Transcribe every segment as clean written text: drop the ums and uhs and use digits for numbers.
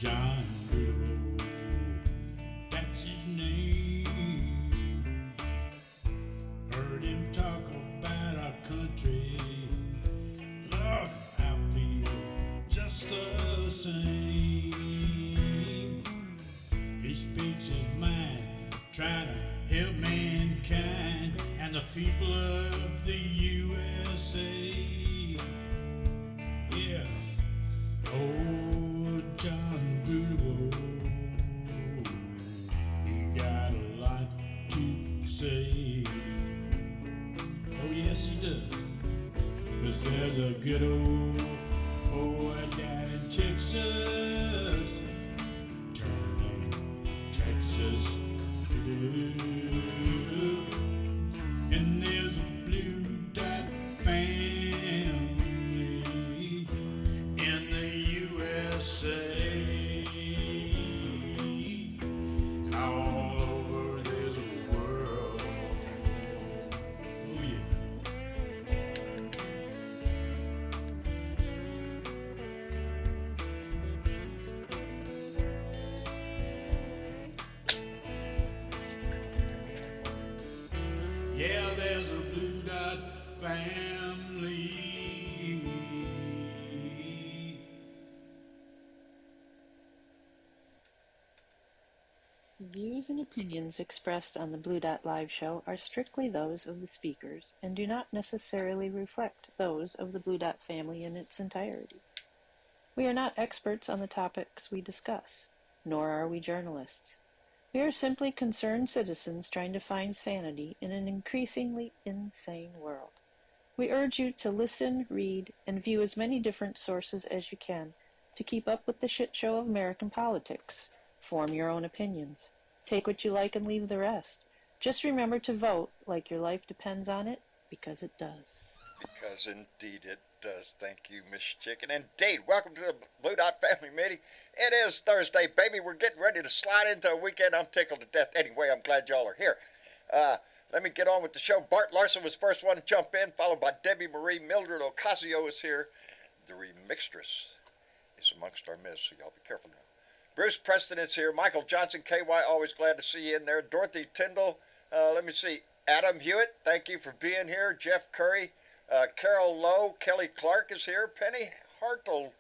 John Beautiful, that's his name. Heard him talk about our country. Lord, I feel just the same. He speaks his mind, trying to help mankind and the people of the USA. Yeah. Oh, John Beautiful, he got a lot to say. Oh, yes, he does. 'Cause there's a good old boy down in Texas, turning Texas blue. And there's a blue dot family in the USA. All over this world. Oh, yeah. Yeah, there's a blue dot family. The views and opinions expressed on the Blue Dot Live show are strictly those of the speakers and do not necessarily reflect those of the Blue Dot family in its entirety. We are not experts on the topics we discuss, nor are we journalists. We are simply concerned citizens trying to find sanity in an increasingly insane world. We urge you to listen, read, and view as many different sources as you can to keep up with the shit show of American politics. Form your own opinions. Take what you like and leave the rest. Just remember to vote like your life depends on it, because it does. Because indeed it does. Thank you, Miss Chicken. Indeed, welcome to the Blue Dot Family meeting. It is Thursday, baby. We're getting ready to slide into a weekend. I'm tickled to death. Anyway, I'm glad y'all are here. Let me get on with the show. Bart Larson was first one to jump in, followed by Debbie Marie. Mildred Ocasio is here. The remixtress is amongst our midst, so y'all be careful now. Bruce Preston is here. Michael Johnson, KY, always glad to see you in there. Dorothy Tyndall, let me see. Adam Hewitt, thank you for being here. Jeff Curry, Carol Lowe, Kelly Clark is here. Penny Hartleben.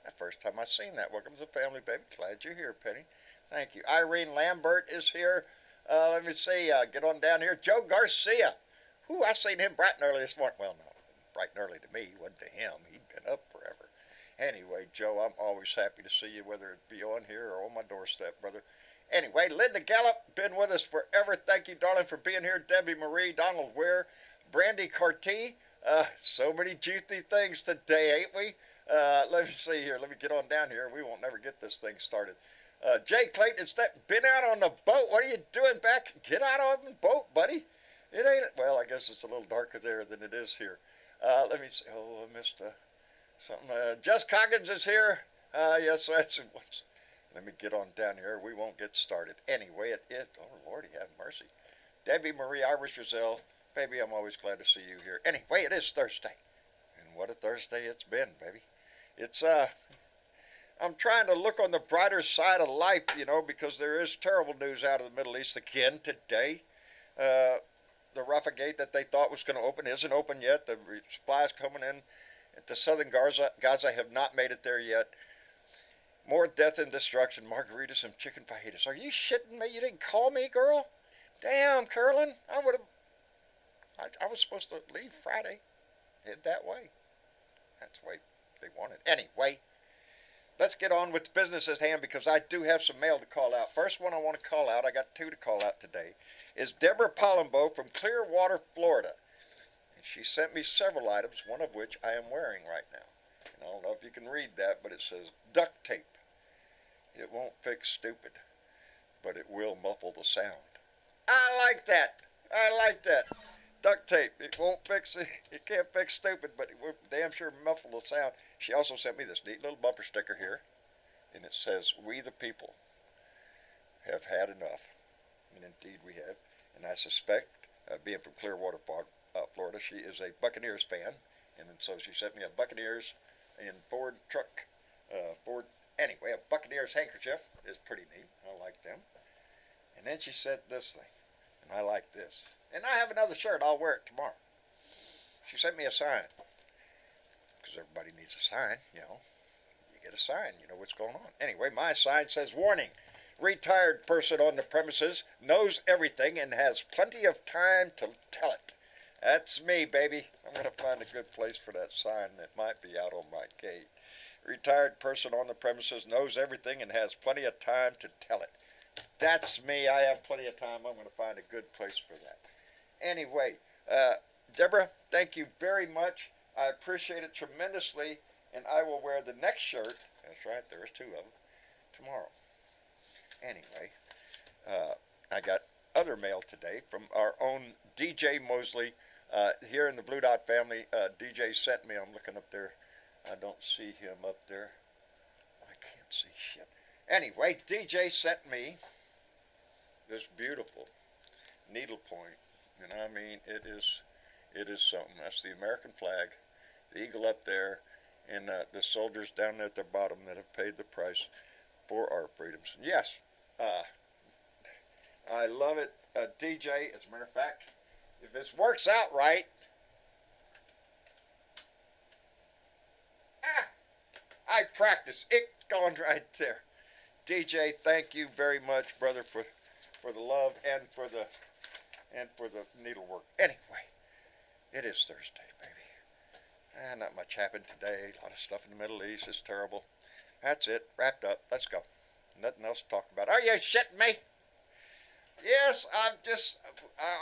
That first time I've seen that. Welcome to the family, baby. Glad you're here, Penny. Thank you. Irene Lambert is here. Let me see. Get on down here. Joe Garcia. Who I seen him bright and early this morning. Well, no, bright and early to me. Wasn't to him. He'd been up forever. Anyway, Joe, I'm always happy to see you, whether it be on here or on my doorstep, brother. Anyway, Linda Gallup, been with us forever. Thank you, darling, for being here. Debbie Marie, Donald Ware, Brandy Carty. So many juicy things today, ain't we? Let me see here. Let me get on down here. We won't never get this thing started. Jay Clayton, been out on the boat. What are you doing back? Get out on the boat, buddy. It ain't, well, I guess it's a little darker there than it is here. Let me see. Oh, I missed something. Jess Coggins is here. Yes, that's it. Let me get on down here. We won't get started. Anyway, it is. Oh, Lordy, have mercy. Debbie Marie Irish Giselle. Baby, I'm always glad to see you here. Anyway, it is Thursday. And what a Thursday it's been, baby. It's, I'm trying to look on the brighter side of life, you know, because there is terrible news out of the Middle East again today. The Rafah Gate that they thought was going to open isn't open yet. The supplies coming in to southern Gaza have not made it there yet. More death and destruction, margaritas and chicken fajitas. Are you shitting me? You didn't call me, girl? Damn, Carolyn. I was supposed to leave Friday. Head that way. That's the way they wanted. Anyway, let's get on with the business at hand because I do have some mail to call out. First one I want to call out, I got two to call out today, is Deborah Palumbo from Clearwater, Florida. And she sent me several items, one of which I am wearing right now. And I don't know if you can read that, but it says duct tape. It won't fix stupid, but it will muffle the sound. I like that. Duct tape. It won't fix it. It can't fix stupid, but it will damn sure muffle the sound. She also sent me this neat little bumper sticker here, and it says, "We the people have had enough." And indeed we have. And I suspect, being from Clearwater, Florida, she is a Buccaneers fan. And so she sent me a Buccaneers and Ford truck Anyway, a Buccaneers handkerchief is pretty neat. I like them. And then she said this thing, and I like this. And I have another shirt. I'll wear it tomorrow. She sent me a sign, because everybody needs a sign, you know. You get a sign, you know what's going on. Anyway, my sign says, warning, retired person on the premises knows everything and has plenty of time to tell it. That's me, baby. I'm going to find a good place for that sign that might be out on my gate. Retired person on the premises knows everything and has plenty of time to tell it. That's me. I have plenty of time. I'm going to find a good place for that. Anyway, Deborah, thank you very much. I appreciate it tremendously, and I will wear the next shirt. That's right, there's two of them tomorrow. Anyway, I got other mail today from our own DJ Mosley here in the Blue Dot family. DJ sent me. I'm looking up there. I don't see him up there. I can't see shit. Anyway, DJ sent me this beautiful needlepoint, and I mean it is something. That's the American flag, the eagle up there, and the soldiers down there at the bottom that have paid the price for our freedoms. Yes, I love it, DJ. As a matter of fact, if this works out right, I practice. It's going right there. DJ, thank you very much, brother, for the love and for the needlework. Anyway, it is Thursday, baby. Not much happened today. A lot of stuff in the Middle East. It's terrible. That's it. Wrapped up. Let's go. Nothing else to talk about. Are you shitting me? Yes,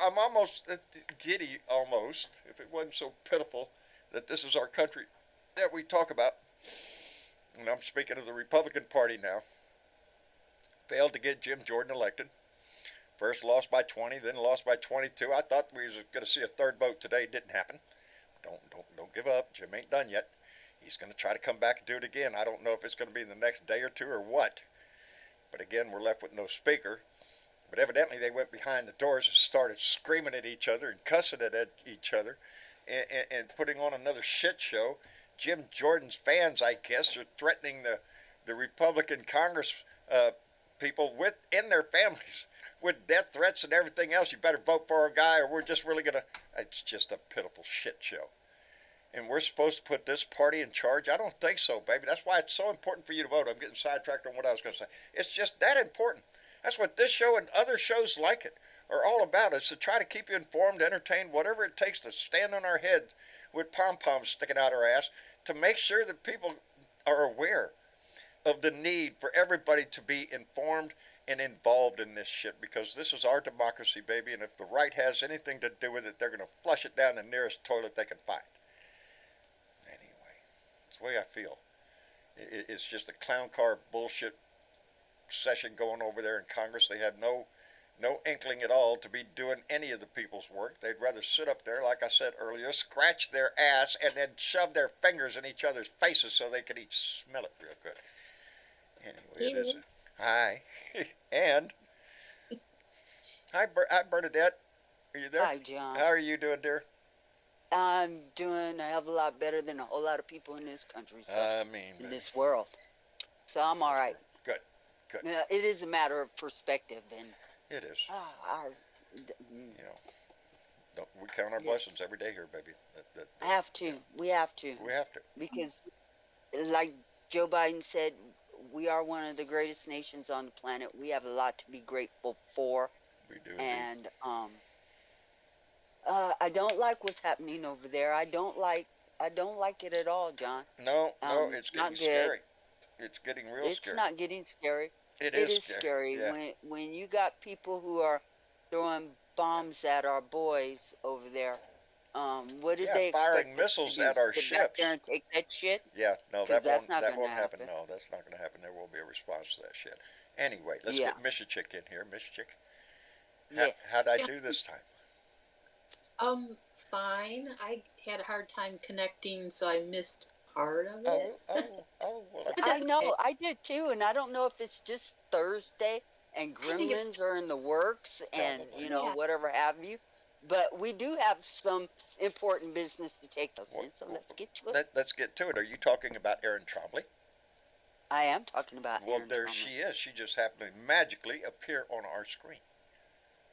I'm almost giddy, almost, if it wasn't so pitiful that this is our country that we talk about. And I'm speaking of the Republican Party now. Failed to get Jim Jordan elected. First lost by 20, then lost by 22. I thought we was going to see a third vote today. Didn't happen. Don't give up. Jim ain't done yet. He's going to try to come back and do it again. I don't know if it's going to be in the next day or two or what. But again, we're left with no speaker. But evidently they went behind the doors and started screaming at each other and cussing at each other and putting on another shit show. Jim Jordan's fans, I guess, are threatening the Republican Congress people within their families with death threats and everything else. You better vote for our guy or we're just really going to... It's just a pitiful shit show. And we're supposed to put this party in charge? I don't think so, baby. That's why it's so important for you to vote. I'm getting sidetracked on what I was going to say. It's just that important. That's what this show and other shows like it are all about, is to try to keep you informed, entertained, whatever it takes to stand on our heads with pom-poms sticking out our ass to make sure that people are aware of the need for everybody to be informed and involved in this shit, because this is our democracy, baby, and if the right has anything to do with it, they're going to flush it down the nearest toilet they can find. Anyway, that's the way I feel. It's just a clown car bullshit session going over there in Congress. They have no inkling at all to be doing any of the people's work. They'd rather sit up there, like I said earlier, scratch their ass and then shove their fingers in each other's faces so they can each smell it real good. Anyway, it is. Hi. And hi, Bernadette. Are you there? Hi, John. How are you doing, dear? I'm doing a hell of a lot better than a whole lot of people in this country, so, in this world. So I'm all right. Good. It is a matter of perspective, and It is. you know, we count our blessings every day here, baby. I have to. We have to. We have to. Because, like Joe Biden said, we are one of the greatest nations on the planet. We have a lot to be grateful for. We do. And I don't like what's happening over there. I don't like it at all, John. No, it's getting scary. It's getting real scary. It's not getting scary. It is scary. Yeah. When you got people who are throwing bombs at our boys over there. What did they expect firing missiles at our ships? Back there and take that shit? Yeah, no, that won't happen. happen. No, that's not going to happen. There will be a response to that shit. Anyway, let's get Mr. Chick in here. Mr. Chick, how'd I do this time? Fine. I had a hard time connecting, so I missed part of it. Well, I know, I did too, and I don't know if it's just Thursday and gremlins are in the works and, whatever have you. But we do have some important business to take us in, so let's get to it. Let's get to it. Are you talking about Aaron Trombley? I am talking about Well, Aaron there Trumley. she is. She just happened to magically appear on our screen.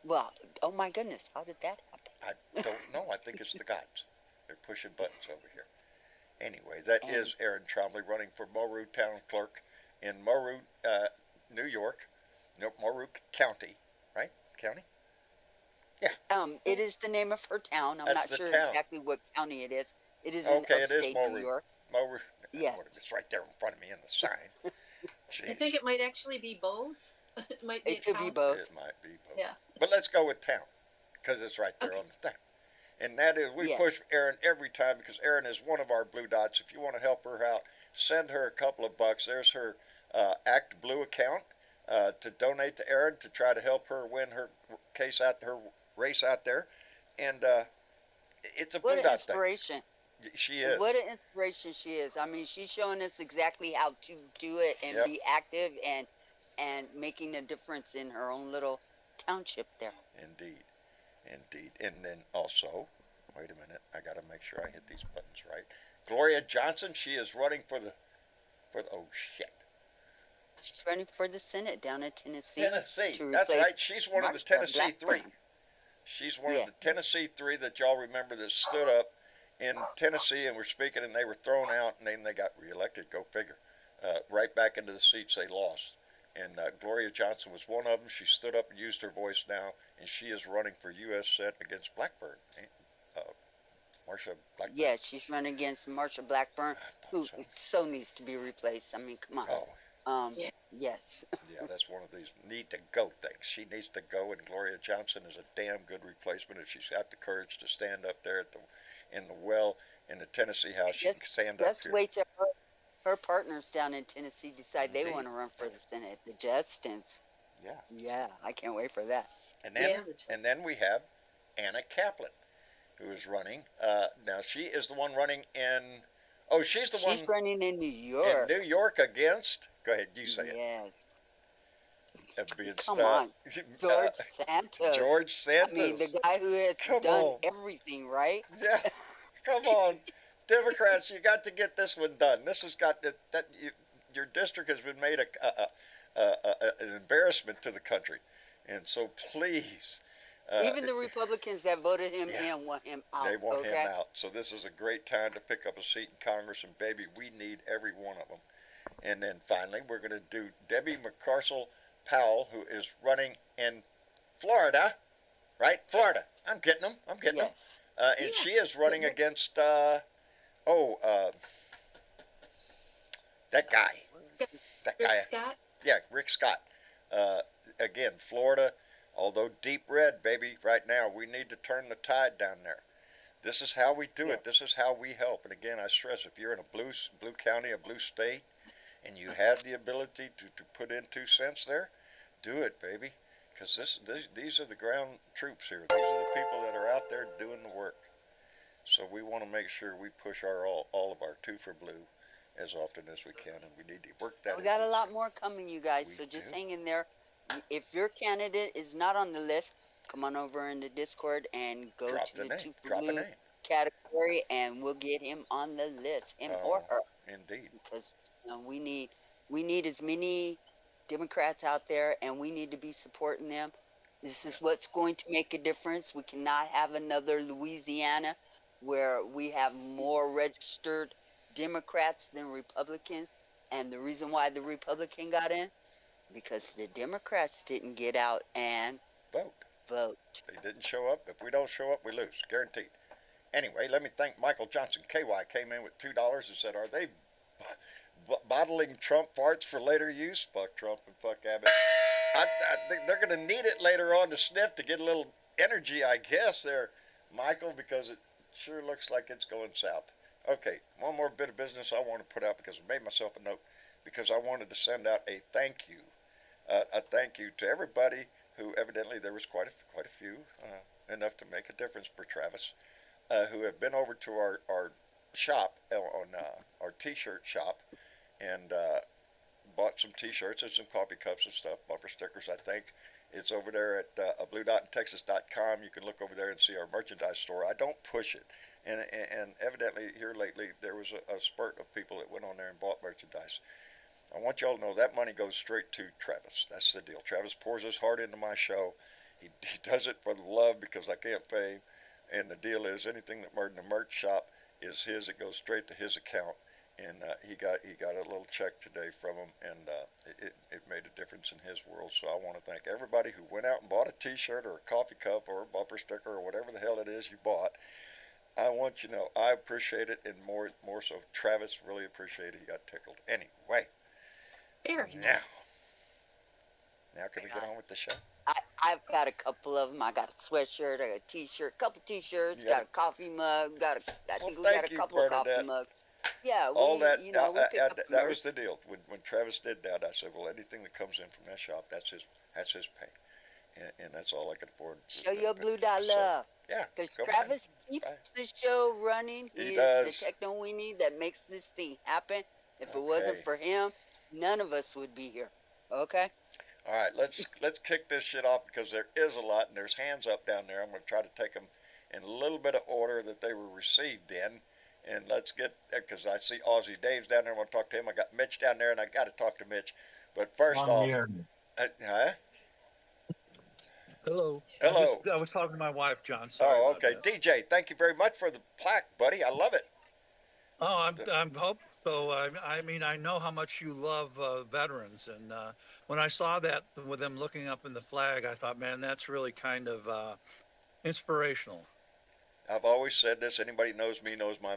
Well, oh my goodness, how did that happen? I don't know. I think it's the gods. They're pushing buttons over here. Anyway, that And- is Aaron Trombley running for Moru Town Clerk in Moru, New York. No, Moru County, right? County? It is the name of her town. I'm That's not the sure town. exactly what county it is. It is Okay, in it is upstate New Moru. York. Moru. Yes. It's right there in front of me in the sign. I think it might actually be both. It might be It a could be count. both. It might be both. Yeah. But let's go with town, because it's right there Okay. on the thing. And that is, we Yeah. push Erin every time because Erin is one of our blue dots. If you want to help her out, send her a couple of bucks. There's her Act Blue account to donate to Erin to try to help her win her case out, her race out there. And it's a blue What an dot thing. inspiration. She is. What an inspiration she is. I mean, she's showing us exactly how to do it and Yep. be active and making a difference in her own little township there. Indeed. Indeed. And then also, wait a minute, I got to make sure I hit these buttons right. Gloria Johnson, she is running for the oh shit. She's running for the Senate down in Tennessee. Tennessee. to That's replace right. She's one of the Marsha Tennessee Blackburn. Three. She's one Yeah. of the Tennessee Three that y'all remember that stood up in Tennessee and were speaking, and they were thrown out, and then they got reelected. Go figure. Right back into the seats they lost. And Gloria Johnson was one of them. She stood up and used her voice now, and she is running for U.S. Senate against Blackburn. Marsha Blackburn. Yeah, she's running against Marsha Blackburn, I who thought so needs to be replaced. I mean, come on. Oh, Yeah. Yes. yeah, that's one of these need to go things. She needs to go, and Gloria Johnson is a damn good replacement if she's got the courage to stand up there at in the well in the Tennessee House. She Just- can stand up Let's here. wait till her partners down in Tennessee decide they Indeed. want to run for the Senate. The Justins. Yeah. Yeah, I can't wait for that. And then, Yeah, and then we have Anna Kaplan, who is running. Now she is the one running in. Oh, she's the She's one running in New York. in New York against. Go ahead, you say it. Yes. Being Come on, George Santos. George Santos. I mean, the guy who has Come done on. everything, right? Yeah, come on, Democrats, you got to get this one done. This has got your district has been made an embarrassment to the country, and so please. Even the Republicans that voted him Yeah. in want him out. They want okay? him out. So this is a great time to pick up a seat in Congress, and baby, we need every one of them. And then finally, we're going to do Debbie McCarsell Powell, who is running in Florida, right? Florida. I'm getting them. Yes. And she is running against, that guy. That guy. Rick Scott. Yeah, Rick Scott. Again, Florida, although deep red, baby, right now, we need to turn the tide down there. This is how we do it. This is how we help. And again, I stress, if you're in a blue county, a blue state, and you have the ability to put in 2 cents there, do it, baby. Because these are the ground troops here. These are the people that are out there doing the work. So we want to make sure we push all of our 2 for blue as often as we can, and we need to work that. We got a into- lot more coming, you guys, We so just do. hang in there. If your candidate is not on the list, come on over in the Discord and go Drop to the the name. 2 for Drop a blue name. category, and we'll get him on the list, him or her. Indeed. Because we need as many Democrats out there, and we need to be supporting them. This is what's going to make a difference. We cannot have another Louisiana where we have more registered Democrats than Republicans. And the reason why the Republican got in, because the Democrats didn't get out and Vote. vote. They didn't show up. If we don't show up, we lose. Guaranteed. Anyway, let me thank Michael Johnson. KY came in with $2 and said, are they bottling Trump farts for later use? Fuck Trump and fuck Abbott. I think they're going to need it later on to sniff to get a little energy, I guess, there, Michael, because it sure looks like it's going south. Okay, one more bit of business I want to put out because I made myself a note because I wanted to send out a thank you to everybody who evidently there was quite a few, enough to make a difference for Travis, who have been over to our shop on our T-shirt shop and bought some T-shirts and some coffee cups and stuff, bumper stickers. I think it's over there at bluedotintexas.com. You can look over there and see our merchandise store. I don't push it, and evidently here lately there was a spurt of people that went on there and bought merchandise. I want y'all to know that money goes straight to Travis. That's the deal. Travis pours his heart into my show. He does it for the love because I can't pay him. And the deal is anything that in the merch shop is his. It goes straight to his account. And he got a little check today from him, and it made a difference in his world. So I want to thank everybody who went out and bought a T-shirt or a coffee cup or a bumper sticker or whatever the hell it is you bought. I want you to know I appreciate it, and more so Travis really appreciated it. He got tickled. Anyway, Very now, nice. now can we get on with the show? I've got a couple of them. I got a sweatshirt, I got a T-shirt, couple T-shirts, Yeah. got a coffee mug, I think we thank got a you, couple of Bernadette. coffee mugs. Yeah, All we that pick up the that merch. was the deal. When Travis did that, I said, well, anything that comes in from that shop, that's his pay, and that's all I can afford. Show your blue dot So, love. yeah, Because go Travis ahead. keeps the show running. He He is does. the techno weenie that makes this thing happen. If it wasn't Okay. for him, none of us would be here. Okay? All right, let's kick this shit off because there is a lot, and there's hands up down there. I'm going to try to take them in a little bit of order that they were received in. And let's get, because I see Aussie Dave's down there. I want to talk to him. I got Mitch down there, and I got to talk to Mitch. But first I'm off, here. huh? Hello. Hello. I was talking to my wife, John. Sorry. Oh, about okay. that. DJ, thank you very much for the plaque, buddy. I love it. Oh, I'm hope so. I mean, I know how much you love veterans, and when I saw that with them looking up in the flag, I thought, man, that's really kind of inspirational. I've always said this. Anybody knows me knows my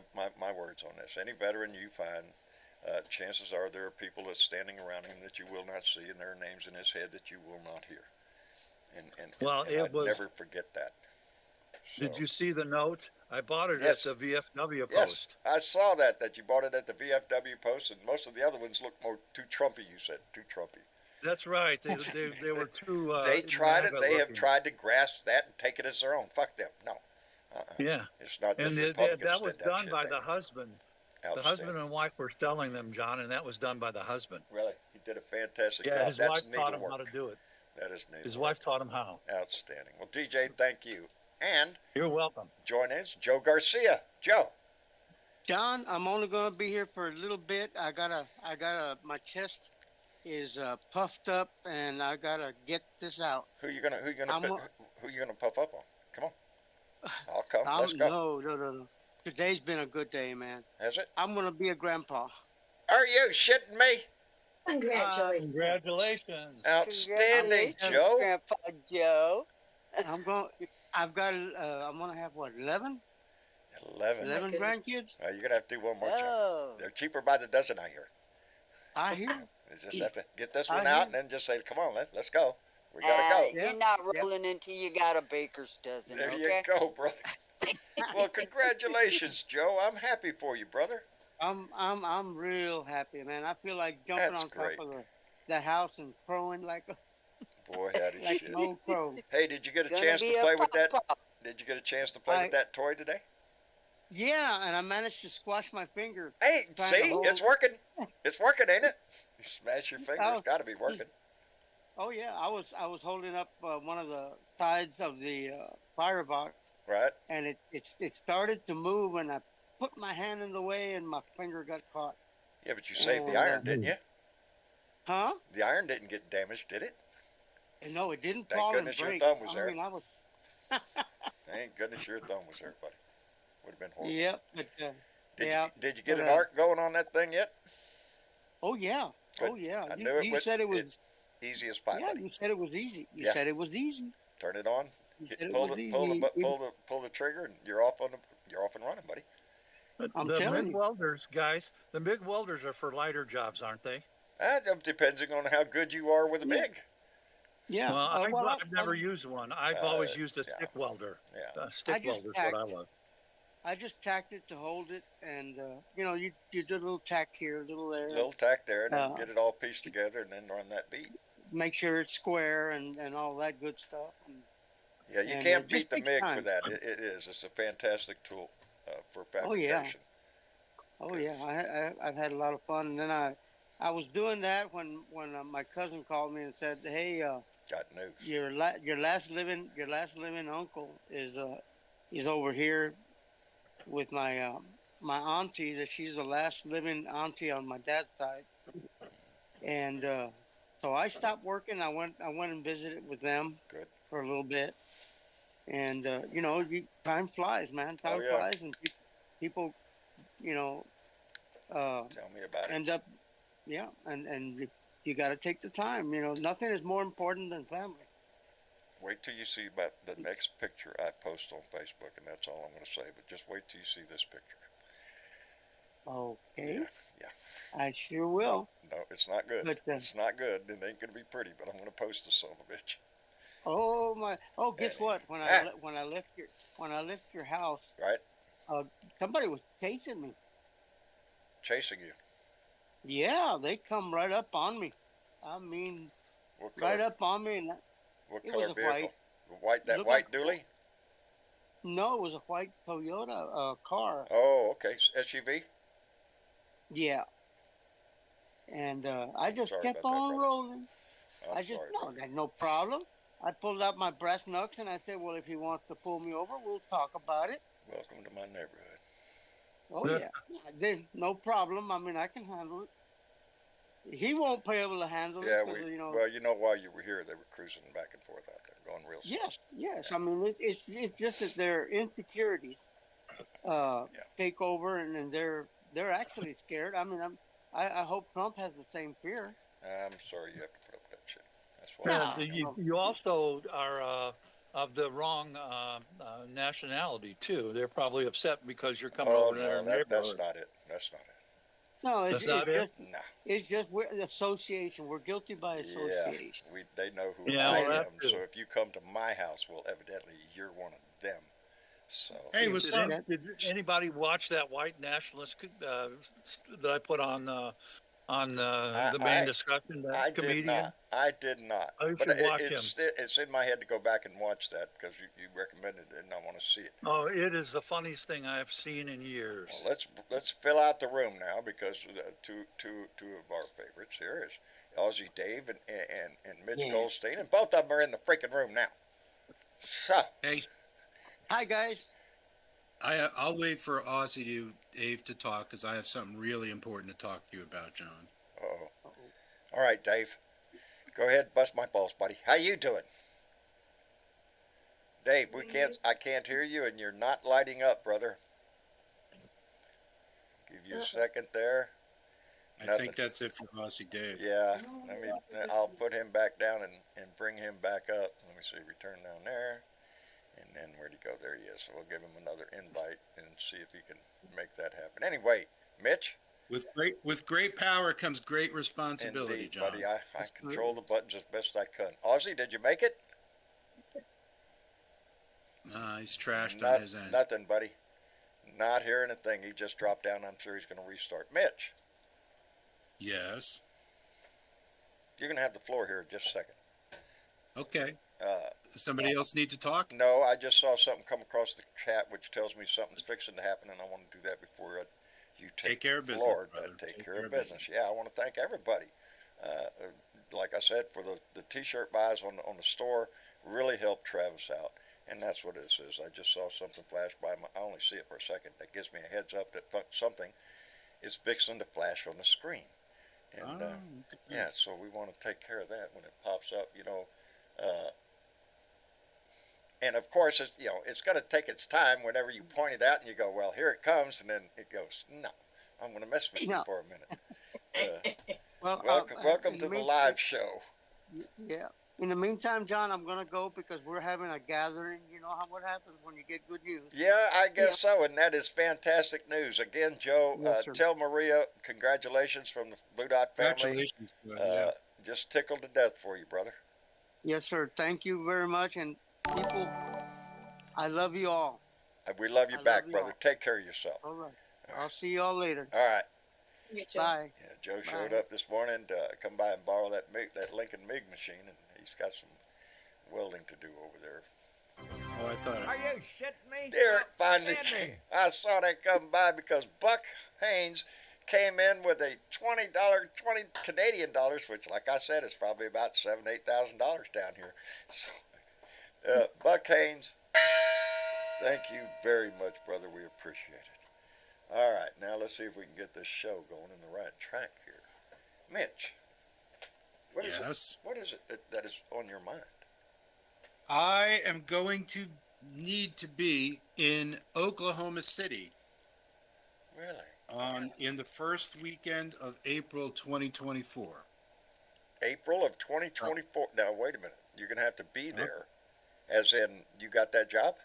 words on this. Any veteran you find, chances are there are people that's standing around him that you will not see, and there are names in his head that you will not hear. And it I'd was. never forget that. So, Did you see the note? I bought it Yes. at the VFW yes, post. I saw that you bought it at the VFW post, and most of the other ones look more too Trumpy. You said too Trumpy. That's right. They were too. They tried it. MAGA They have looking. tried to grasp that and take it as their own. Fuck them. No. Yeah, It's not just and Republicans that was did done shit. by They the did. husband. The Outstanding. husband and wife were selling them, John, and that was done by the husband. Really, he did a fantastic Yeah, job. his That's wife taught needle him work. how to do it. That is needle His work. wife taught him how. Outstanding. Well, DJ, thank you. And You're welcome. join us, Joe Garcia. Joe. John, I'm only gonna be here for a little bit. My chest is puffed up, and I gotta get this out. Who you gonna I'm who you gonna puff up on? Come on. I'll come. Let's go. No. Today's been a good day, man. Has it? I'm gonna be a grandpa. Are you shitting me? Congratulations. Congratulations. Outstanding, Congratulations, Joe. Grandpa Joe. I'm gonna have what, 11 11. My goodness. grandkids. You're gonna have to do one more, Joe. Oh. They're cheaper by the dozen, I hear. I hear. You just have to get this I one hear. out and then just say, "Come on, let's go. We gotta go." Yeah, You're not yeah. rolling until you got a baker's dozen, There okay? you go, brother. Well, congratulations, Joe. I'm happy for you, brother. I'm real happy, man. I feel like jumping That's on great. top of the house and crowing like Boy, howdy like shit. an old crow. Hey, did you get a Gonna chance be to a play with that? pop-up. Did you get a chance to play with that toy today? Yeah, and I managed to squash my finger. Hey, Trying to see, hold- it's working. It's working, ain't it? You smash your finger. Oh. It's got to be working. Oh yeah, I was holding up one of the sides of the firebox, Right? and it started to move, and I put my hand in the way, and my finger got caught. Yeah, but you saved the And, iron, didn't you? Huh? The iron didn't get damaged, did it? And no, it didn't Thank fall and goodness your break. thumb was I there. mean, I was. Thank goodness your thumb was there, buddy. Would have been horrible. Yep. But, Did you get but, an arc going on that thing yet? oh yeah. Good. Oh yeah. I knew it You was said it was. easy as pie, Yeah, buddy. you said it was easy. You Yeah. said it was easy. Turn it on. You said it Pull was the easy. pull the trigger, and you're off and running, buddy. But I'm the telling MIG you. welders, guys, the MIG welders are for lighter jobs, aren't they? Depending on how good you are with a Yeah. MIG. Yeah. Well, I've never used one. I've always used a yeah. stick welder. Yeah. Stick just welder is what I tacked. love. I just tacked it to hold it, and you did a little tack here, a little there. Little tack there, and then Uh, get it all pieced together, and then run that bead. Make sure it's square and all that good stuff. And, Yeah, you and can't it just beat the takes MIG for time. that. It is. It's a fantastic tool for Oh, yeah. fabrication. Oh yeah, I've had a lot of fun. And then I was doing that when my cousin called me and said, "Hey, Got news. your last living uncle is over here with my my auntie. That she's the last living auntie on my dad's side." and so I stopped working. I went and visited with them Good. for a little bit, and time flies, man. Oh, Time yeah. flies, and people, you know, uh, Tell me about it. end up, yeah, and you got to take the time. Nothing is more important than family. Wait till you see about the next picture I post on Facebook, and that's all I'm going to say. But just wait till you see this picture. Okay. Yeah, yeah. I sure will. No, it's not good. But It's not good. It ain't going to be pretty, but I'm going to post this son of a bitch. oh my! Oh, guess what? When Ah. I left your house, Right? somebody was chasing me. Chasing you. Yeah, they come right up on me. I mean, What color? right up on me, and What it color was a vehicle? white. That Looked white like- dually? No, it was a white Toyota car. Oh, okay. SUV? Yeah. And I just Sorry kept about that, on brother. rolling. I'm I just sorry, no, brother. that's no problem. I pulled out my brass knucks and I said, "Well, if he wants to pull me over, we'll talk about it." Welcome to my neighborhood. Oh yeah, there's no problem. I mean, I can handle it. He won't be able to handle Yeah, it because while you were here, they were cruising back and forth out there, going real slow. Yes. I mean, it's just that their insecurities take over, and then they're actually scared. I mean, I hope Trump has the same fear. I'm sorry you have to put up with that shit. That's why. You also are of the wrong nationality too. They're probably upset because you're coming over to their neighborhood. That's not it. That's not it. No, it's not it? just No. it's just we're association. We're guilty by association. Yeah, they know who Yeah, I well, am. that's true. So if you come to my house, well, evidently you're one of them. So Hey, what's up? Did anybody watch that white nationalist that I put on the main discussion? That I comedian. did not. I did not. Oh, you But should watch him. it's in my head to go back and watch that because you recommended it and I want to see it. Oh, it is the funniest thing I've seen in years. Well, let's fill out the room now because two of our favorites here is Aussie Dave and Mitch Goldstein, and both of them are in the freaking room now. So Hey, Hi guys. I'll wait for Dave to talk because I have something really important to talk to you about, John. All right, Dave. Go ahead, bust my balls, buddy. How you doing? Dave, I can't hear you and you're not lighting up, brother. Give you a second there. I think that's it for Aussie Dave. Yeah, I'll put him back down and bring him back up. Let me see, return down there. And then where'd he go? There he is. So we'll give him another invite and see if he can make that happen. Anyway, Mitch? With great power comes great responsibility, Indeed, John. buddy. I control the buttons as best I can. Aussie, did you make it? Nah, he's trashed on his end. Nothing, buddy. Not hearing a thing. He just dropped down. I'm sure he's going to restart. Mitch? Yes. You're going to have the floor here in just a second. Okay. Does somebody else need to talk? No, I just saw something come across the chat which tells me something's fixing to happen, and I want to do that before you take care of business, Lord, brother. take care of business. Yeah, I want to thank everybody. Like I said, for the T-shirt buys on the store, really helped Travis out, and that's what this is. I just saw something flash by. I only see it for a second. That gives me a heads up that something is fixing to flash on the screen. And yeah, so we want to take care of that when it pops up. And of course, it's going to take its time whenever you point it out and you go, well, here it comes, and then it goes, no, I'm going to mess with you for a minute. Well, welcome to the live show. Yeah. In the meantime, John, I'm going to go because we're having a gathering. You know what happens when you get good news. Yeah, I guess so, and that is fantastic news. Again, Joe, tell Maria congratulations from the Blue Dot family. Congratulations. Just tickled to death for you, brother. Yes, sir. Thank you very much. And people, I love you all. We love you back, brother. Take care of yourself. All right. I'll see you all later. All right. Bye. Yeah, Joe showed up this morning to come by and borrow that Lincoln MIG machine, and he's got some welding to do over there. Oh, I thought. Are you shitting me? There it finally came. I saw that come by because Buck Haynes came in with a $20 Canadian dollars, which, like I said, is probably about $7,000-8,000 down here. So, Buck Haynes, thank you very much, brother. We appreciate it. All right, now let's see if we can get this show going in the right track here. Mitch, What is Yes. it? What is it that is on your mind? I am going to need to be in Oklahoma City Really? in the first weekend of April 2024. April of 2024. Now, wait a minute. You're going to have to be Huh? there, as in you got that job?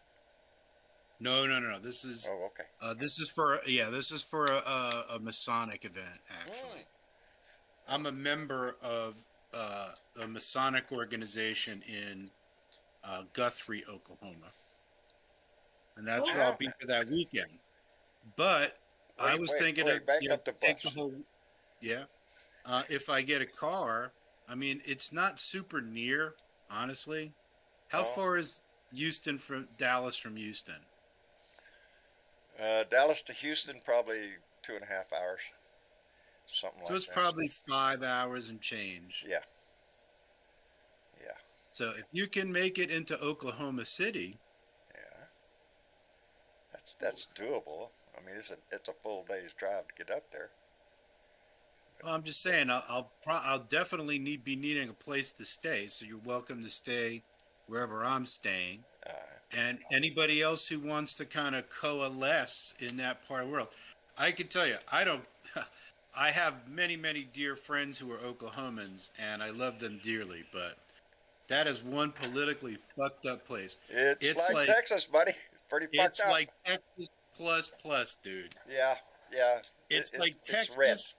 No. This is Oh, okay. this is for a Masonic event. Actually, I'm a member of a Masonic organization in Guthrie, Oklahoma, and that's where I'll be for that weekend. But I was thinking of back up the take bus. the whole if I get a car. I mean, it's not super near, honestly. How far is Houston from Dallas from Houston? Dallas to Houston, probably 2.5 hours, something like that. So it's probably 5 hours and change. Yeah. So if you can make it into Oklahoma City, that's doable. I mean, it's a full day's drive to get up there. well, I'm just saying I'll definitely be needing a place to stay. So you're welcome to stay wherever I'm staying. And anybody else who wants to kind of coalesce in that part of the world, I can tell you, I have many, many dear friends who are Oklahomans, and I love them dearly, but that is one politically fucked up place. It's like Texas, buddy. Pretty fucked up. It's like Texas plus, dude. Yeah. It's like Texas. It's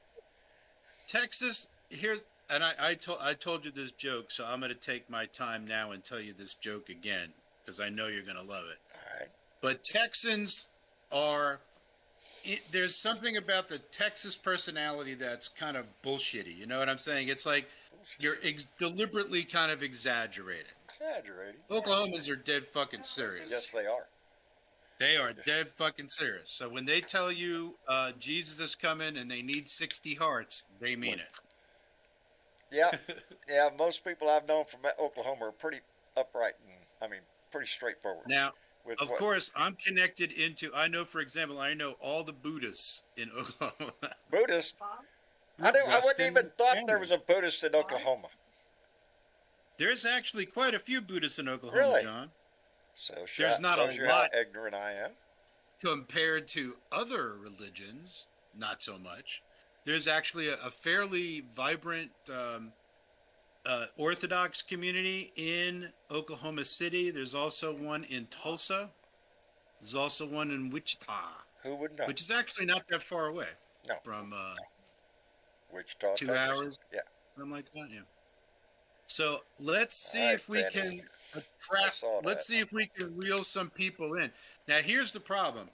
Texas, here's, and I told you this joke, so I'm going to take my time now and tell you this joke again, because I know you're going to love it. All right. But Texans there's something about the Texas personality that's kind of bullshitty. You know what I'm saying? It's like you're deliberately kind of exaggerating. Oklahomans are dead fucking serious. Yes, they are. They are dead fucking serious. So when they tell you Jesus is coming and they need 60 hearts, they mean it. Yeah. Most people I've known from Oklahoma are pretty upright and, pretty straightforward. Now, of course, I'm connected into, for example, I know all the Buddhists in Oklahoma. Buddhists? I wouldn't even thought there was a Buddhist in Oklahoma. There's actually quite a few Buddhists in Oklahoma, really? John. So there's not a lot how ignorant I am. Compared to other religions, not so much. There's actually a fairly vibrant Orthodox community in Oklahoma City. There's also one in Tulsa. There's also one in Wichita. Who would know? Which is actually not that far away. No. From Wichita, 2 Texas. hours. Yeah. Something like that, yeah. So let's see if we can attract. Let's see if we can reel some people in. Now, here's the problem.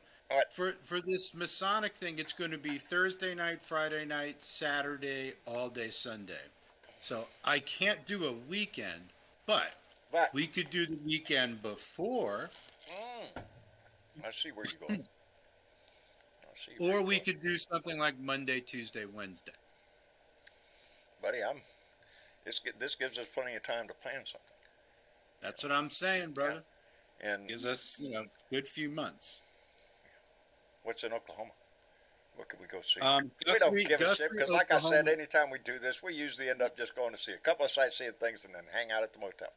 For this Masonic thing, it's going to be Thursday night, Friday night, Saturday, all day Sunday. So I can't do a weekend, but we could do the weekend before. I see where you're going. Or we could do something like Monday, Tuesday, Wednesday. Buddy, this gives us plenty of time to plan something. That's what I'm saying, brother. Yeah. And gives us, a good few months. What's in Oklahoma? What could we go see? We don't give a shit because, like I said, anytime we do this, we usually end up just going to see a couple of sightseeing things and then hang out at the motel.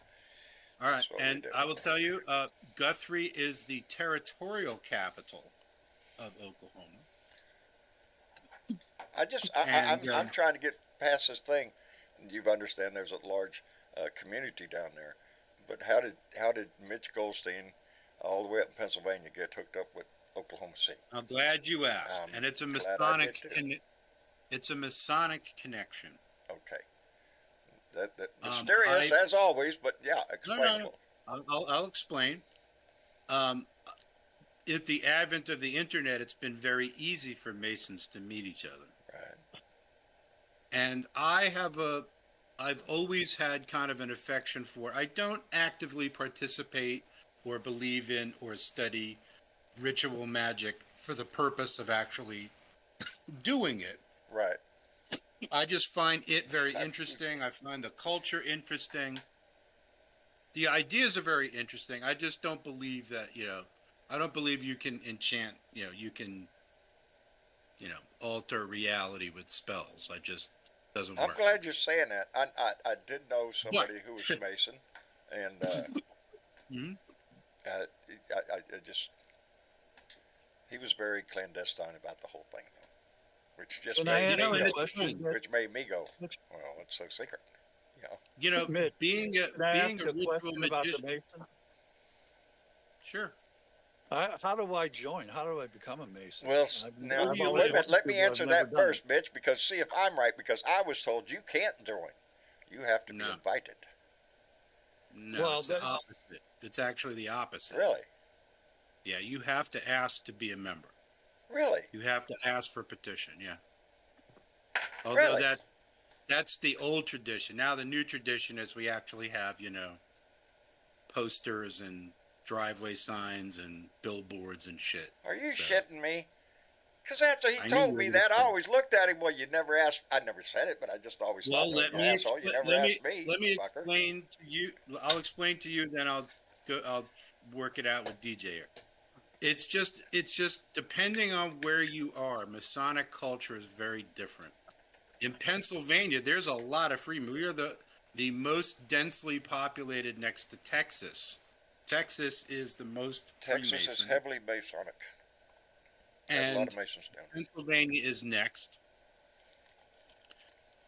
All right, and I will tell you, Guthrie is the territorial capital of Oklahoma. I'm trying to get past this thing. You understand there's a large community down there, but how did Mitch Goldstein, all the way up in Pennsylvania, get hooked up with Oklahoma City? I'm glad you asked, and it's a Masonic connection. Okay, that mysterious as always, but yeah, explainable. No. I'll explain. At the advent of the internet, it's been very easy for Masons to meet each other. Right. And I've always had kind of an affection for. I don't actively participate or believe in or study ritual magic for the purpose of actually doing it. Right. I just find it very interesting. I find the culture interesting. The ideas are very interesting. I just don't believe that, I don't believe you can enchant, you can, alter reality with spells. doesn't I'm work. glad you're saying that. I did know somebody who was a Mason, and Mhm. I just he was very clandestine about the whole thing, which just Can I made You ask know, me you and a go, it's question? fun. which made me go, Mitch, well, it's so secret, you know. You know, Mitch, can I being ask a a ritual question about the magician. Mason? Sure. How do I join? How do I become a Mason? Well, I've, now I've you always wait a live. minute. wanted Let to, me but I've answer never that done it. first, Mitch, because see if I'm right. Because I was told you can't join. You have to be No. invited. No, Well, it's the opposite. It's actually the opposite. Really, Yeah, you have to ask to be a member. really, You have to ask for petition. Yeah. Although really. that's the old tradition. Now the new tradition is we actually have, posters and driveway signs and billboards and shit. Are you So shitting me? Because after he I knew you told were me gonna that, I say. always looked at him. Well, you never asked. I never said it, but I just always thought, Well, well, you asshole, you never asked me, let me fucker. explain to you. I'll explain to you, then I'll work it out with DJ here. It's just depending on where you are. Masonic culture is very different. In Pennsylvania, there's a lot of freemen. We are the most densely populated next to Texas. Texas is the most Texas is Freemason, heavily Masonic. Had a lot and of Masons down there. Pennsylvania is next.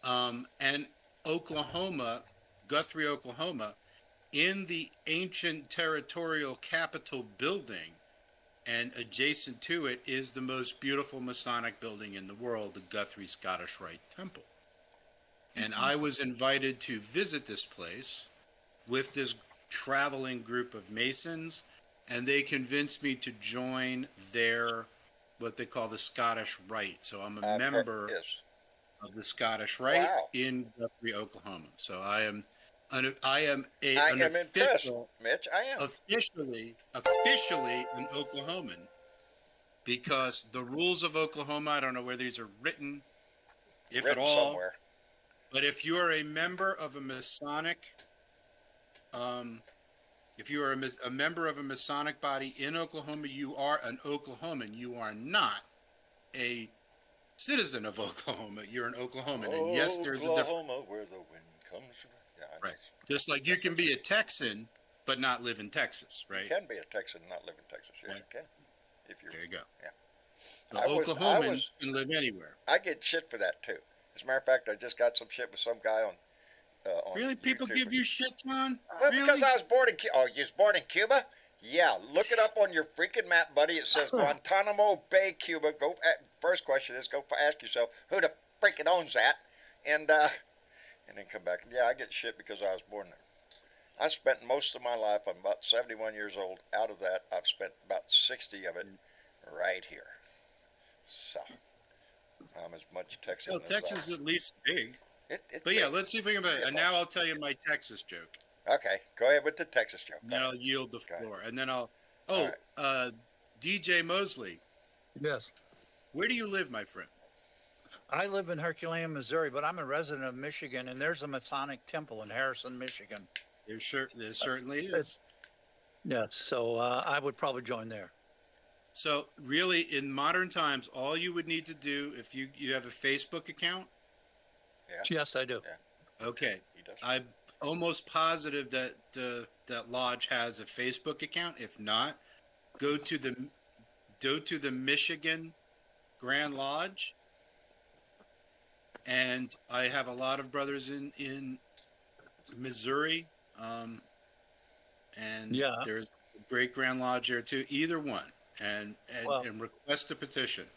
And Oklahoma, Guthrie, Oklahoma, in the ancient territorial capitol building, and adjacent to it is the most beautiful Masonic building in the world, the Guthrie Scottish Rite Temple. And I was invited to visit this place with this traveling group of Masons, and they convinced me to join their, what they call the Scottish Rite. So I'm a member Yes. of the Scottish Rite Wow. in Guthrie, Oklahoma. So I am an impressed, official, Mitch. I am. officially an Oklahoman, because the rules of Oklahoma, I don't know where these are written, if Written at all, somewhere. but if you are a member of a Masonic, if you are a member of a Masonic body in Oklahoma, you are an Oklahoman. You are not a citizen of Oklahoma. You're an Oklahoman. And yes, there's a difference. Oklahoma, where the wind comes from. Yeah, Right. Just like you can be a Texan, but not live in Texas, right? You can be a Texan and not live in Texas. Yes, Right. you can. If you're, There you go. Yeah. So I Oklahomans can live anywhere. I get shit for that too. As a matter of fact, I just got some shit with some guy on Really? People YouTube. give you shit, John? Well, Really? because I was born in Cuba. Oh, you was born in Cuba? Yeah, look it up on your freaking map, buddy. It says Guantanamo Bay, Cuba. Go. First question is go ask yourself who the freaking owns that, and then come back. Yeah, I get shit because I was born there. I spent most of my life. I'm about 71 years old. Out of that, I've spent about 60 of it right here. So I'm as much Texan. Well, as Texas is at least big. It's But yeah, big. let's see if we can. And now I'll tell you my Texas joke. Okay, go ahead with the Texas joke. Then I'll yield the floor, and then I'll. All DJ Mosley, Yes. where do you live, my friend? I live in Herculaneum, Missouri, but I'm a resident of Michigan, and there's a Masonic temple in Harrison, Michigan. There certainly is. Yes, so I would probably join there. So really, in modern times, all you would need to do, if you have a Facebook account. Yeah. Yes, I do. Yeah. Okay. He does. I'm almost positive that that lodge has a Facebook account. If not, go to the Michigan Grand Lodge, and I have a lot of brothers in Missouri, and Yeah. there's a great Grand Lodge there too. Either one, and Well- and request a petition.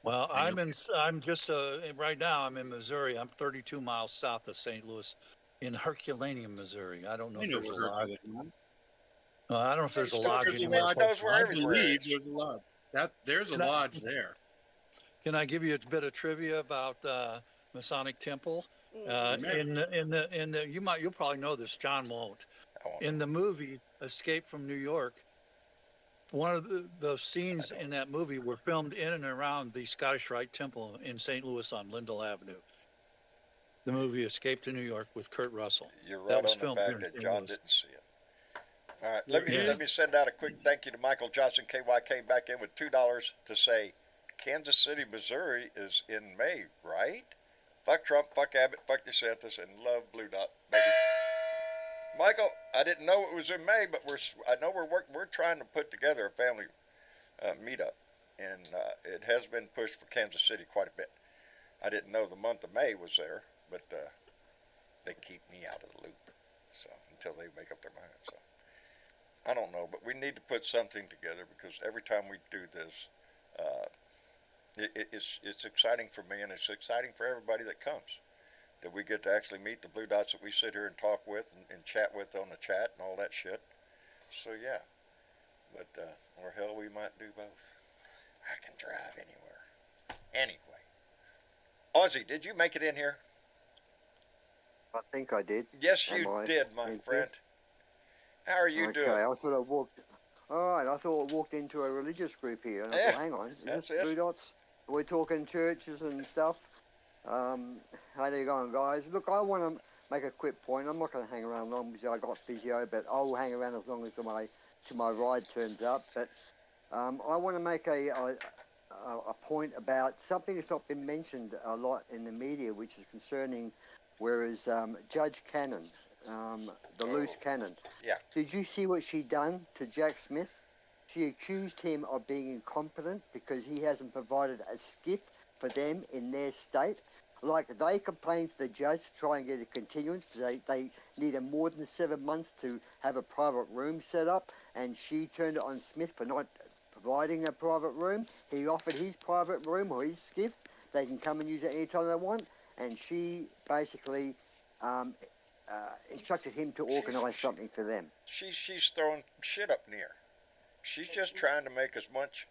Well, And I'm just right now I'm in Missouri. I'm 32 miles south of St. Louis, in Herculaneum, Missouri. I don't know if there's a lodge. I don't know if there's a lodge There's a anywhere. lodge. Knows where I everywhere believe is. there's a lodge. There's a Can I- lodge there. Can I give you a bit of trivia about Masonic Temple? You'll probably know this. John won't. I won't. In the movie Escape from New York, one of the scenes in that movie were filmed in and around the Scottish Rite Temple in St. Louis on Lindell Avenue. The movie Escape to New York with Kurt Russell. You're right That was on the filmed here fact in that St. John Louis. didn't see it. All right, let There me send out a quick thank you to Michael Johnson. KYK back in with $2 to say Kansas City, Missouri is in May, right? Fuck Trump, fuck Abbott, fuck DeSantis, and love Blue Dot, baby. Michael, I didn't know it was in May, but I know we're trying to put together a family meetup, and it has been pushed for Kansas City quite a bit. I didn't know the month of May was there, but they keep me out of the loop, so until they make up their mind. So I don't know, but we need to put something together because every time we do this, it's exciting for me and it's exciting for everybody that comes. That we get to actually meet the Blue Dots that we sit here and talk with and chat with on the chat and all that shit. So yeah, but or hell, we might do both. I can drive anywhere. Anyway, Ozzy, did you make it in here? I think I did. Yes, you did, my friend. How are you doing? Okay, I thought I walked. All right, I thought I walked into a religious group here, and I thought, hang on, is this Blue Dots? We're talking churches and stuff. How you going, guys? Look, I want to make a quick point. I'm not going to hang around long because I got physio, but I'll hang around as long as my ride turns up. But I want to make a point about something that's not been mentioned a lot in the media, which is concerning, whereas Judge Cannon, the loose cannon. Yeah. Did you see what she done to Jack Smith? She accused him of being incompetent because he hasn't provided a skiff for them in their state. Like, they complained to the judge to try and get a continuance because they needed more than 7 months to have a private room set up, and she turned it on Smith for not providing a private room. He offered his private room or his skiff. They can come and use it anytime they want, and she basically instructed him to organise something for them. She's throwing shit up in the air. She's just trying to make as much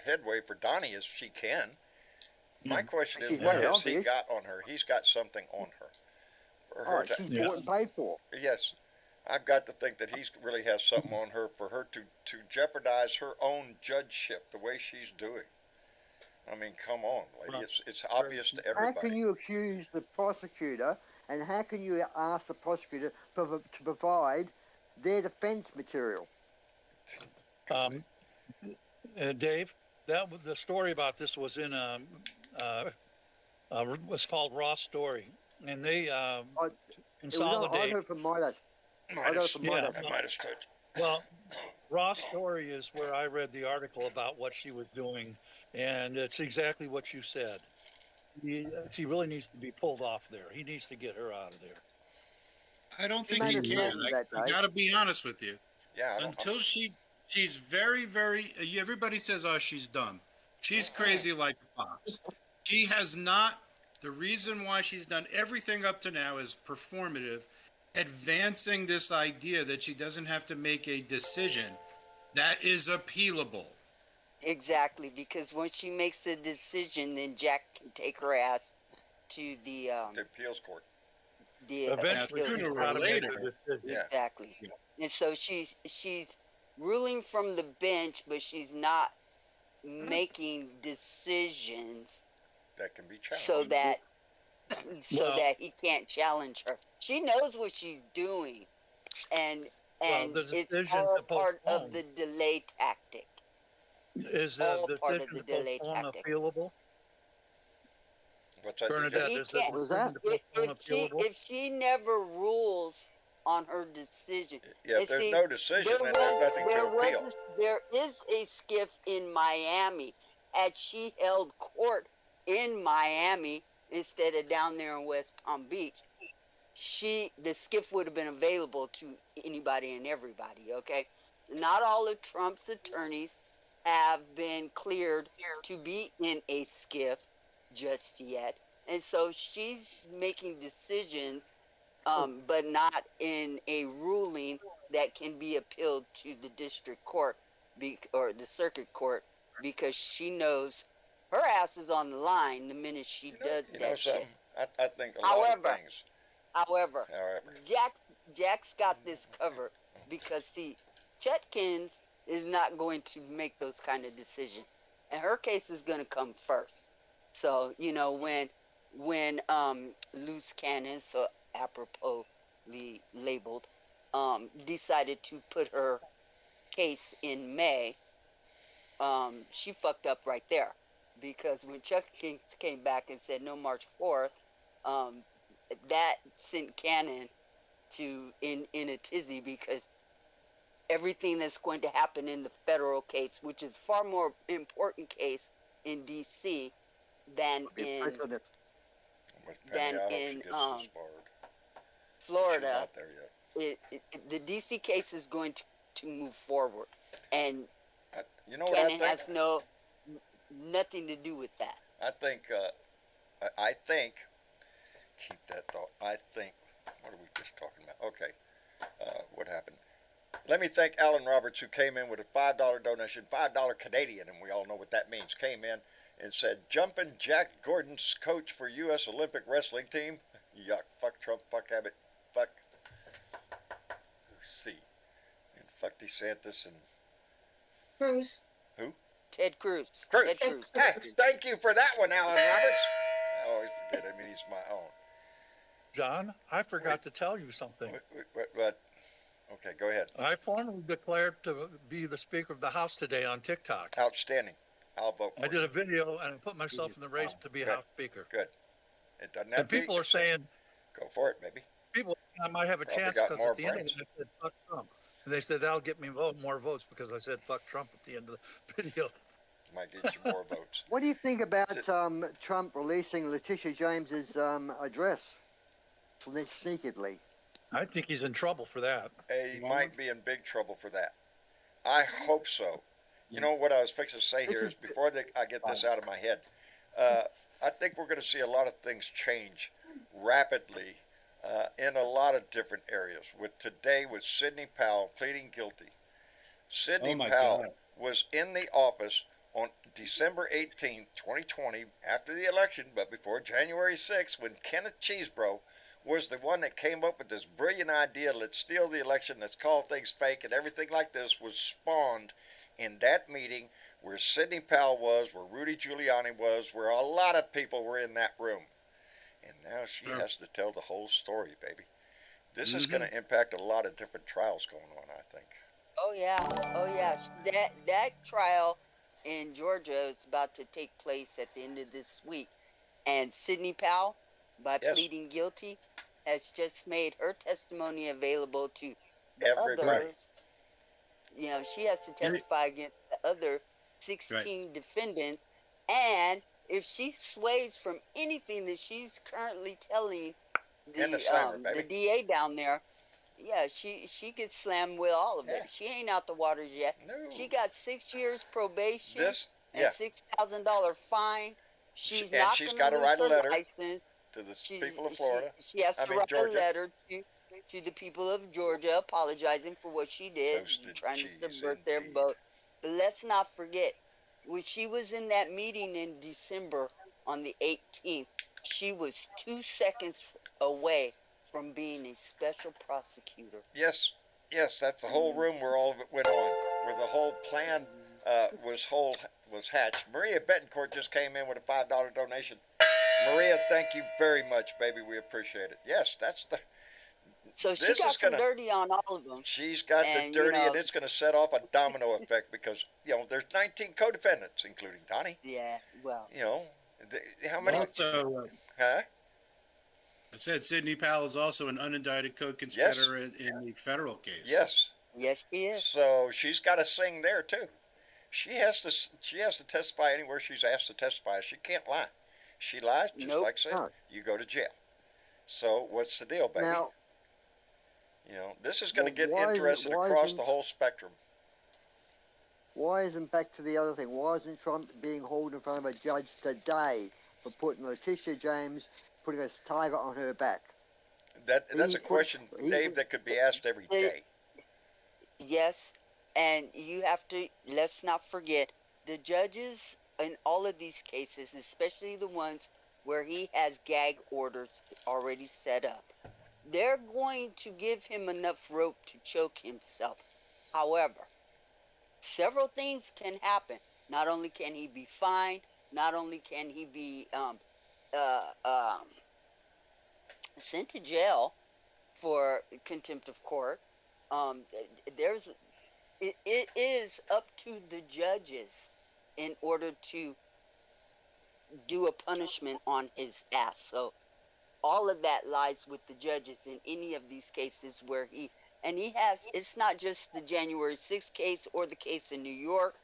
headway for Donnie as she can. My question is, what has he got on her? He's got something on her. For her she's bought and paid for. Yes. I've got to think that he really has something on her for her to jeopardize her own judgeship the way she's doing. I mean, come on, lady. It's obvious to everybody. How can you accuse the prosecutor, and how can you ask the prosecutor to provide their defense material? Dave, the story about this was in was called Raw Story, and they consolidated. I heard from Midas. Midas touch. Well, Raw Story is where I read the article about what she was doing, and it's exactly what you said. She really needs to be pulled off there. He needs to get her out of there. I don't think he can. I got to be honest with you. Yeah. Until she's very, very. Everybody says, "Oh, she's dumb. She's crazy like a fox." She has not. The reason why she's done everything up to now is performative, advancing this idea that she doesn't have to make a decision that is appealable. Exactly, because when she makes a decision, then Jack can take her ass to the appeals court. Eventually, sooner or later. Exactly. Yeah. And so she's ruling from the bench, but she's not making decisions that can be challenged. That he can't challenge her. She knows what she's doing, and it's all part of the delay tactic. Is the decision to postpone appealable? What's that? Bernadette, is the decision to postpone appealable? If she never rules on her decision, if there's no decision, then there's nothing to appeal. There is a skiff in Miami. Had she held court in Miami instead of down there in West Palm Beach, the skiff would have been available to anybody and everybody. Okay, not all of Trump's attorneys have been cleared to be in a skiff just yet, and so she's making decisions, but not in a ruling that can be appealed to the district court or the circuit court, because she knows her ass is on the line the minute she does that shit. I think a lot of things. However, Jack's got this covered, because see, Chetkins is not going to make those kind of decisions, and her case is going to come first. So when loose cannon, so aproposly labeled, decided to put her case in May, she fucked up right there, because when Chuck King came back and said no March 4th, that sent Cannon in a tizzy, because everything that's going to happen in the federal case, which is far more important case in D.C. than in Florida. The D.C. case is going to move forward, and you know what Cannon I think? has nothing to do with that. I think. Keep that thought. I think. What are we just talking about? Okay. What happened? Let me thank Alan Roberts, who came in with a $5 donation, $5 Canadian, and we all know what that means. Came in and said, "Jumpin' Jack Gordon's coach for U.S. Olympic wrestling team. Yuck. Fuck Trump. Fuck Abbott. Fuck C. And fuck DeSantis and Cruz. Who? Ted Cruz. Cruz. Ted Cruz. Hey, thank you for that one, Alan Roberts. I always forget. I mean, he's my own. John, I forgot to tell you something. What? Okay, go ahead. I formally declared to be the Speaker of the House today on TikTok. Outstanding. I'll vote for I did a video and I put myself in the race to be House Speaker. Good. It doesn't have and people are saying, go for it, baby. People, I might have a chance because at the end of it, I said, fuck Trump. And they said, that'll get me more votes because I said, fuck Trump at the end of the video. Might get you more votes. What do you think about Trump releasing Letitia James's address sneakily? I think he's in trouble for that. He might be in big trouble for that. I hope so. You know what I was fixing to say here is before I get this out of my head, I think we're going to see a lot of things change rapidly in a lot of different areas. With Sidney Powell pleading guilty. Sidney Powell was in the office on December 18th, 2020, after the election, but before January 6th, when Kenneth Chesebro was the one that came up with this brilliant idea, let's steal the election, let's call things fake, and everything like this was spawned in that meeting where Sidney Powell was, where Rudy Giuliani was, where a lot of people were in that room. And now she has to tell the whole story, baby. This is going to impact a lot of different trials going on, I think. Oh yeah. That trial in Georgia is about to take place at the end of this week, and Sidney Powell, by pleading guilty, has just made her testimony available to the others. You know, she has to testify against the other 16 defendants, and if she sways from anything that she's currently telling the DA down there, yeah, she gets slammed with all of it. She ain't out the waters yet. No. She got 6 years probation and $6,000 fine. She's got to write a letter license to the people of Florida. She has to write a letter to the people of Georgia apologizing for what she did, trying to subvert their vote. But let's not forget, when she was in that meeting in December on the 18th, she was 2 seconds away from being a special prosecutor. Yes, that's the whole room where all of it went on, where the whole plan was hatched. Maria Betancourt just came in with a $5 donation. Maria, thank you very much, baby. We appreciate it. Yes, that's the. So she got some dirty on all of them. She's got the dirty, and it's going to set off a domino effect because there's 19 co-defendants, including Donnie. Yeah, well. How many? Also, huh? I said Sidney Powell is also an unindicted co-conspirator in the federal case. Yes. Yes, she is. So she's got to sing there too. She has to testify anywhere she's asked to testify. She can't lie. She lies, just like I said, you go to jail. So what's the deal, baby? Now, this is going to get interesting across the whole spectrum. Why isn't, back to the other thing, why isn't Trump being hauled in front of a judge today for putting Letitia James, putting a tiger on her back? That's a question, Dave, that could be asked every day. Yes, and let's not forget, the judges in all of these cases, especially the ones where he has gag orders already set up, they're going to give him enough rope to choke himself. However, several things can happen. Not only can he be fined, not only can he be sent to jail for contempt of court. It is up to the judges in order to do a punishment on his ass. So all of that lies with the judges in any of these cases where he has, it's not just the January 6th case or the case in New York,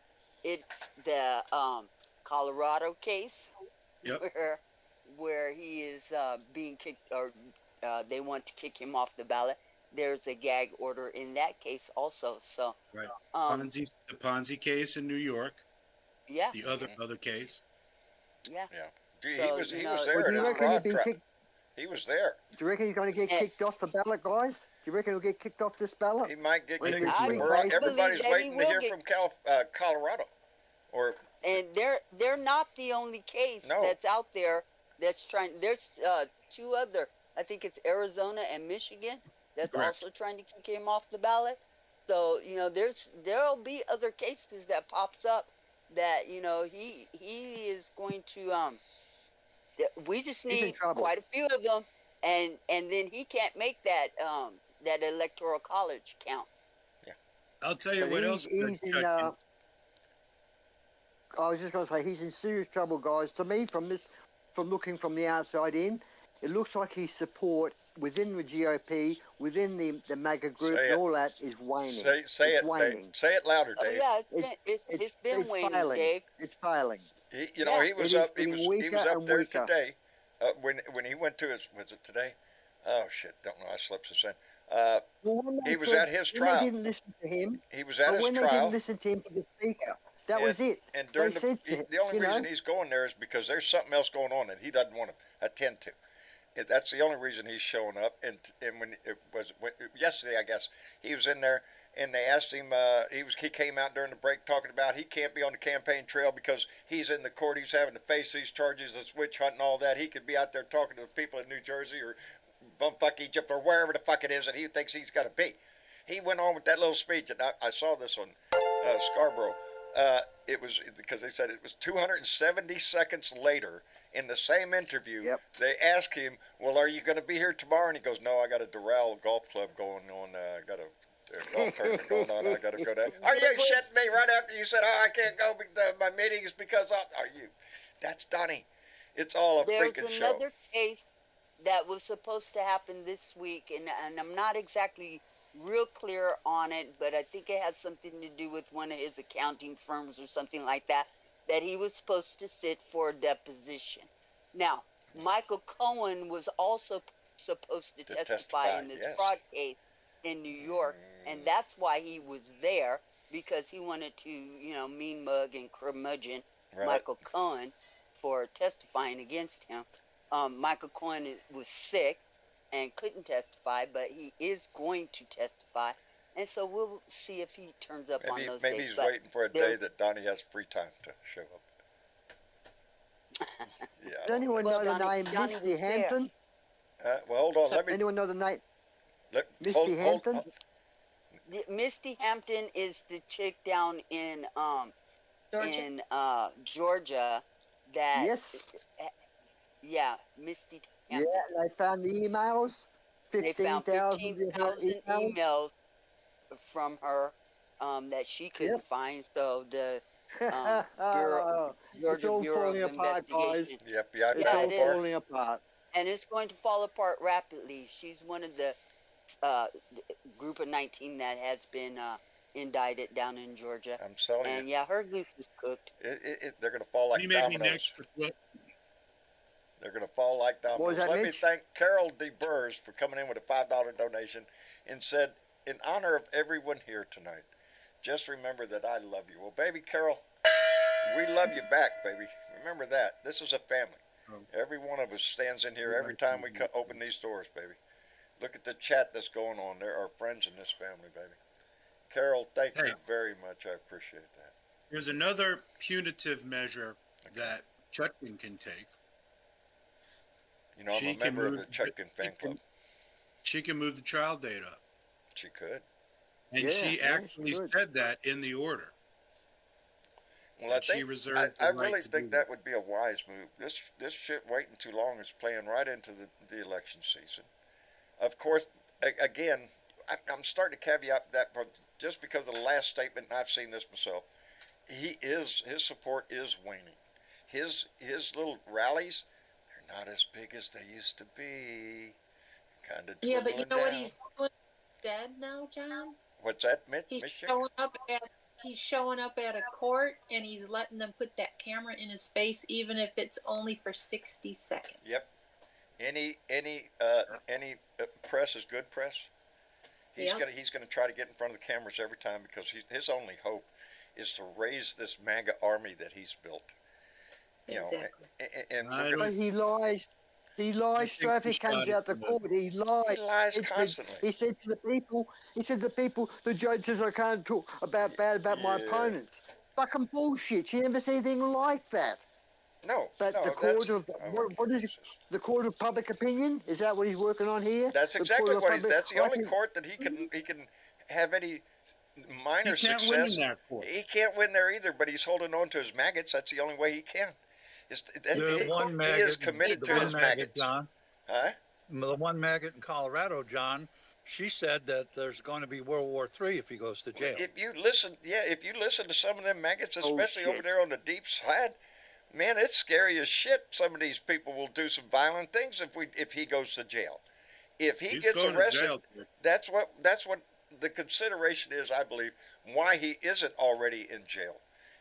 it's the Colorado case. Yep. where he is being kicked, or they want to kick him off the ballot. There's a gag order in that case also. So Right. The the Ponzi case in New York. Yeah. The other case. Yeah. Yeah. Dude, So, he was you know, there. Well, do you reckon he'd be kicked? He was there. Do you reckon he's going to get kicked off the ballot, guys? Do you reckon he'll get kicked off this ballot? He might get When kicked. this week, Everybody's that waiting he to will hear get- from Colorado. Or And they're not the only case No. that's out there that's trying. There's two other. I think it's Arizona and Michigan that's Correct. also trying to kick him off the ballot. So you know, there'll be other cases that pops up that you know he is going to we just He's in need trouble. quite a few of them, and then he can't make that that electoral college count. I'll tell you But what else. he's in. I was just going to say he's in serious trouble, guys. To me, from looking from the outside in, it looks like his support within the GOP, within the MAGA group, Say and it. all that is waning. say it's it, waning. Dave. Say it louder, Oh Dave. yeah, it's been waning, failing. Dave. It's failing. He Yeah. he was It is up. He getting was weaker up and there weaker. today. When he went to his, was it today? Oh shit, don't know. I slept since then. Well, when they He was said- at his when trial. They didn't listen to him. He was at But his when they trial. didn't listen to him for the speaker, that was it. And during They said the only you know, reason he's going there is because there's something else going on that he doesn't want to attend to. That's the only reason he's showing up. And when it was yesterday, I guess he was in there, and they asked him. He came out during the break talking about he can't be on the campaign trail because he's in the court. He's having to face these charges of witch hunt and all that. He could be out there talking to the people in New Jersey or bumfuck Egypt or wherever the fuck it is that he thinks he's got to be. He went on with that little speech, and I saw this on Scarborough. It was because they said it was 270 seconds later in the same interview. Yep. They asked him, "Well, are you going to be here tomorrow?" And he goes, "No, I got a Doral golf club going on. I got a golf tournament going on. I got to go there." Are you shitting me? Right after you said, "Oh, I can't go. My meeting is because of." Are you? That's Donnie. It's all a There's freaking another show. case that was supposed to happen this week, and I'm not exactly real clear on it, but I think it has something to do with one of his accounting firms or something like that, that he was supposed to sit for a deposition. Now, Michael Cohen was also supposed to testify in this yes. fraud case in New York, and that's why he was there, because he wanted to, you know, mean mug and curmudgeon Right. Michael Cohen for testifying against him. Michael Cohen was sick and couldn't testify, but he is going to testify, and so we'll see if he turns up on those Maybe days. he's But waiting for a day there's- that Donnie has free time to show up. Yeah. Does anyone Well, know the Johnny- name Johnny Misty was there. Hampton? Well, hold on. Let me. Anyone know the name Misty hold, Hampton? Misty Hampton is the chick down in Georgia that Yes. yeah, Misty Yeah, Hampton. they found the emails. They found 15,000 15,000 emails from her that she couldn't find. So the Bureau, It's Georgia all Bureau falling of apart, guys. Investigation, The FBI It's Yeah, all it is. falling apart. and it's going to fall apart rapidly. She's one of the group of 19 that has been indicted down in Georgia. I'm telling And you, yeah, her goose is cooked. they're going to fall like He may be dominoes. next. Well, They're going to fall like What dominoes. was that, Let me Mitch? thank Carol D. Burrs for coming in with a $5 donation and said, in honor of everyone here tonight, just remember that I love you. Well, baby Carol, we love you back, baby. Remember that. This is a family. Every one of us stands in here every time we open these doors, baby. Look at the chat that's going on. There are friends in this family, baby. Carol, thank you Hey. very much. I appreciate that. There's another punitive measure that Chutkin can take. You know, I'm She a can member of move- the Chutkin fan club. She can move the trial date up. She could. And Yeah, she yeah, actually she could. said that in the order. Well, I And she think reserved I the right really to think do that would be a wise move. This shit waiting too long is playing right into the election season. Of course, again, I'm starting to caveat that just because of the last statement, and I've seen this myself. His support is waning. his little rallies, they're not as big as they used to be. Kind of Yeah, but you know what down. he's doing instead now, John? What's that, He's Miss Chick? showing up at a court, and he's letting them put that camera in his face, even if it's only for 60 seconds. Yep. Any press is good press. He's gonna try to get in front of the cameras every time because his only hope is to raise this MAGA army that he's built. You Exactly. know, and He lies. He lies straight he comes out the court. He lies. He lies constantly. He said to the people, the judge says I can't talk bad about my opponents. Fucking bullshit. You never see anything like that. No. But no, the court of oh, what is it? The court of public opinion? Is that what he's working on here? That's exactly what he's. That's the only court that he can have any minor success. He can't win in that court. He can't win there either, but he's holding on to his maggots. That's the only way he can. He is committed to his maggots. John. Huh? The one maggot in Colorado, John, she said that there's going to be World War III if he goes to jail. If you listen to some of them maggots, especially over there on the deep side, man, it's scary as shit. Some of these people will do some violent things if he goes to jail. If he gets arrested, that's what the consideration is, I believe, why he isn't already in jail.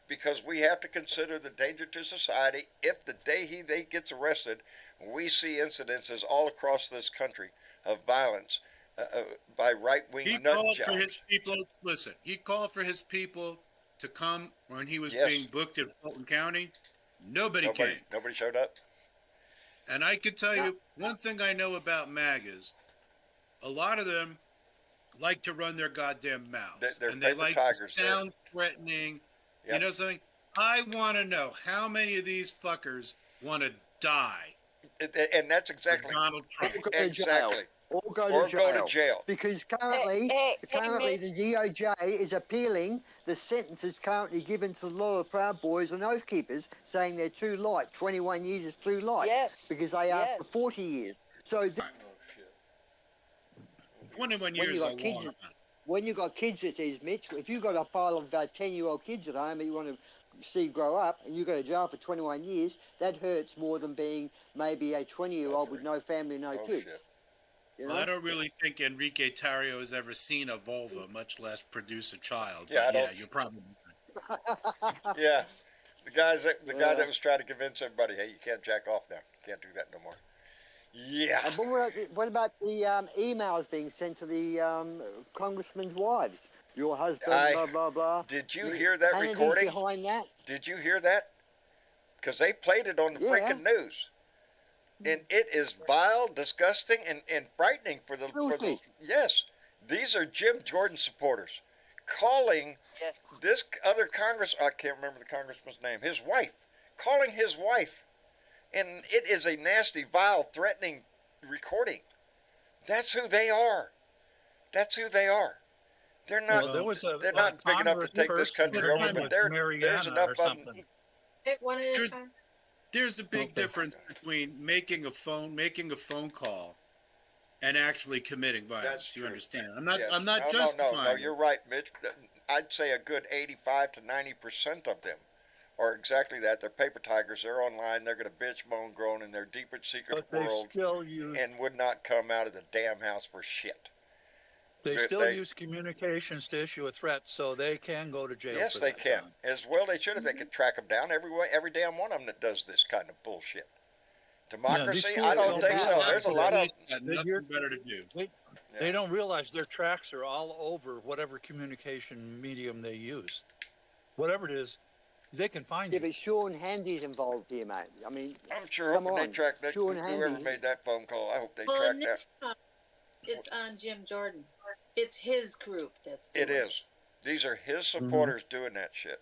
Because we have to consider the danger to society. If the day he gets arrested, we see incidences all across this country of violence by right-wing nut jobs. For his people. Listen, he called for his people to come when he was being booked in Fulton County. Nobody came. Nobody showed up. And I can tell you one thing I know about MAGAs. A lot of them like to run their goddamn mouths, they're and they like tigers, to sound threatening. Yep. You know something? I want to know how many of these fuckers want to die. And that's exactly Donald Trump. Exactly. Or go to jail. Because currently the DOJ is appealing the sentences currently given to the loyal Proud Boys and Oath Keepers, saying they're too light. 21 years is too light. Yes. Because they asked for 40 years. So 21 years is a long time. When you got kids at these, Mitch, if you've got a pile of 10-year-old kids at home that you want to see grow up and you go to jail for 21 years, that hurts more than being maybe a 20-year-old with no family, no kids. You know? Well, I don't really think Enrique Tarrio has ever seen a vulva, much less produce a child. Yeah, but you're probably right. Yeah. The guy that was trying to convince everybody, hey, you can't jack off now. You can't do that no more. Yeah. But what about the emails being sent to the congressmen's wives? Your husband, blah, blah, blah. Did you hear that recording? Behind that? Did you hear that? Because they played it on the freaking news. And it is vile, disgusting, and frightening for the yes. These are Jim Jordan supporters calling this other I can't remember the congressman's name, his wife, calling his wife. And it is a nasty, vile, threatening recording. That's who they are. That's who they are. They're not. They're not big enough to take this country over, but there's enough of them. One at a time. There's a big difference between making a phone call and actually committing violence. You understand? I'm not justifying. No, you're right, Mitch. I'd say a good 85 to 90% of them are exactly that. They're paper tigers. They're online. They're going to bitch, moan, groan in their deeper secret world and would not come out of the damn house for shit. They still use communications to issue a threat, so they can go to jail. Yes, they can. As well, they should if they could track them down. Every damn one of them that does this kind of bullshit. Democracy? I don't think so. There's a lot of nothing better to do. They don't realize their tracks are all over whatever communication medium they use. Whatever it is, they can find you. Yeah, but Sean Handy's involved here, mate. I mean, I'm sure hoping they track that. Whoever made that phone call, I hope they track that. This time, it's on Jim Jordan. It's his group that's doing it. It is. These are his supporters doing that shit.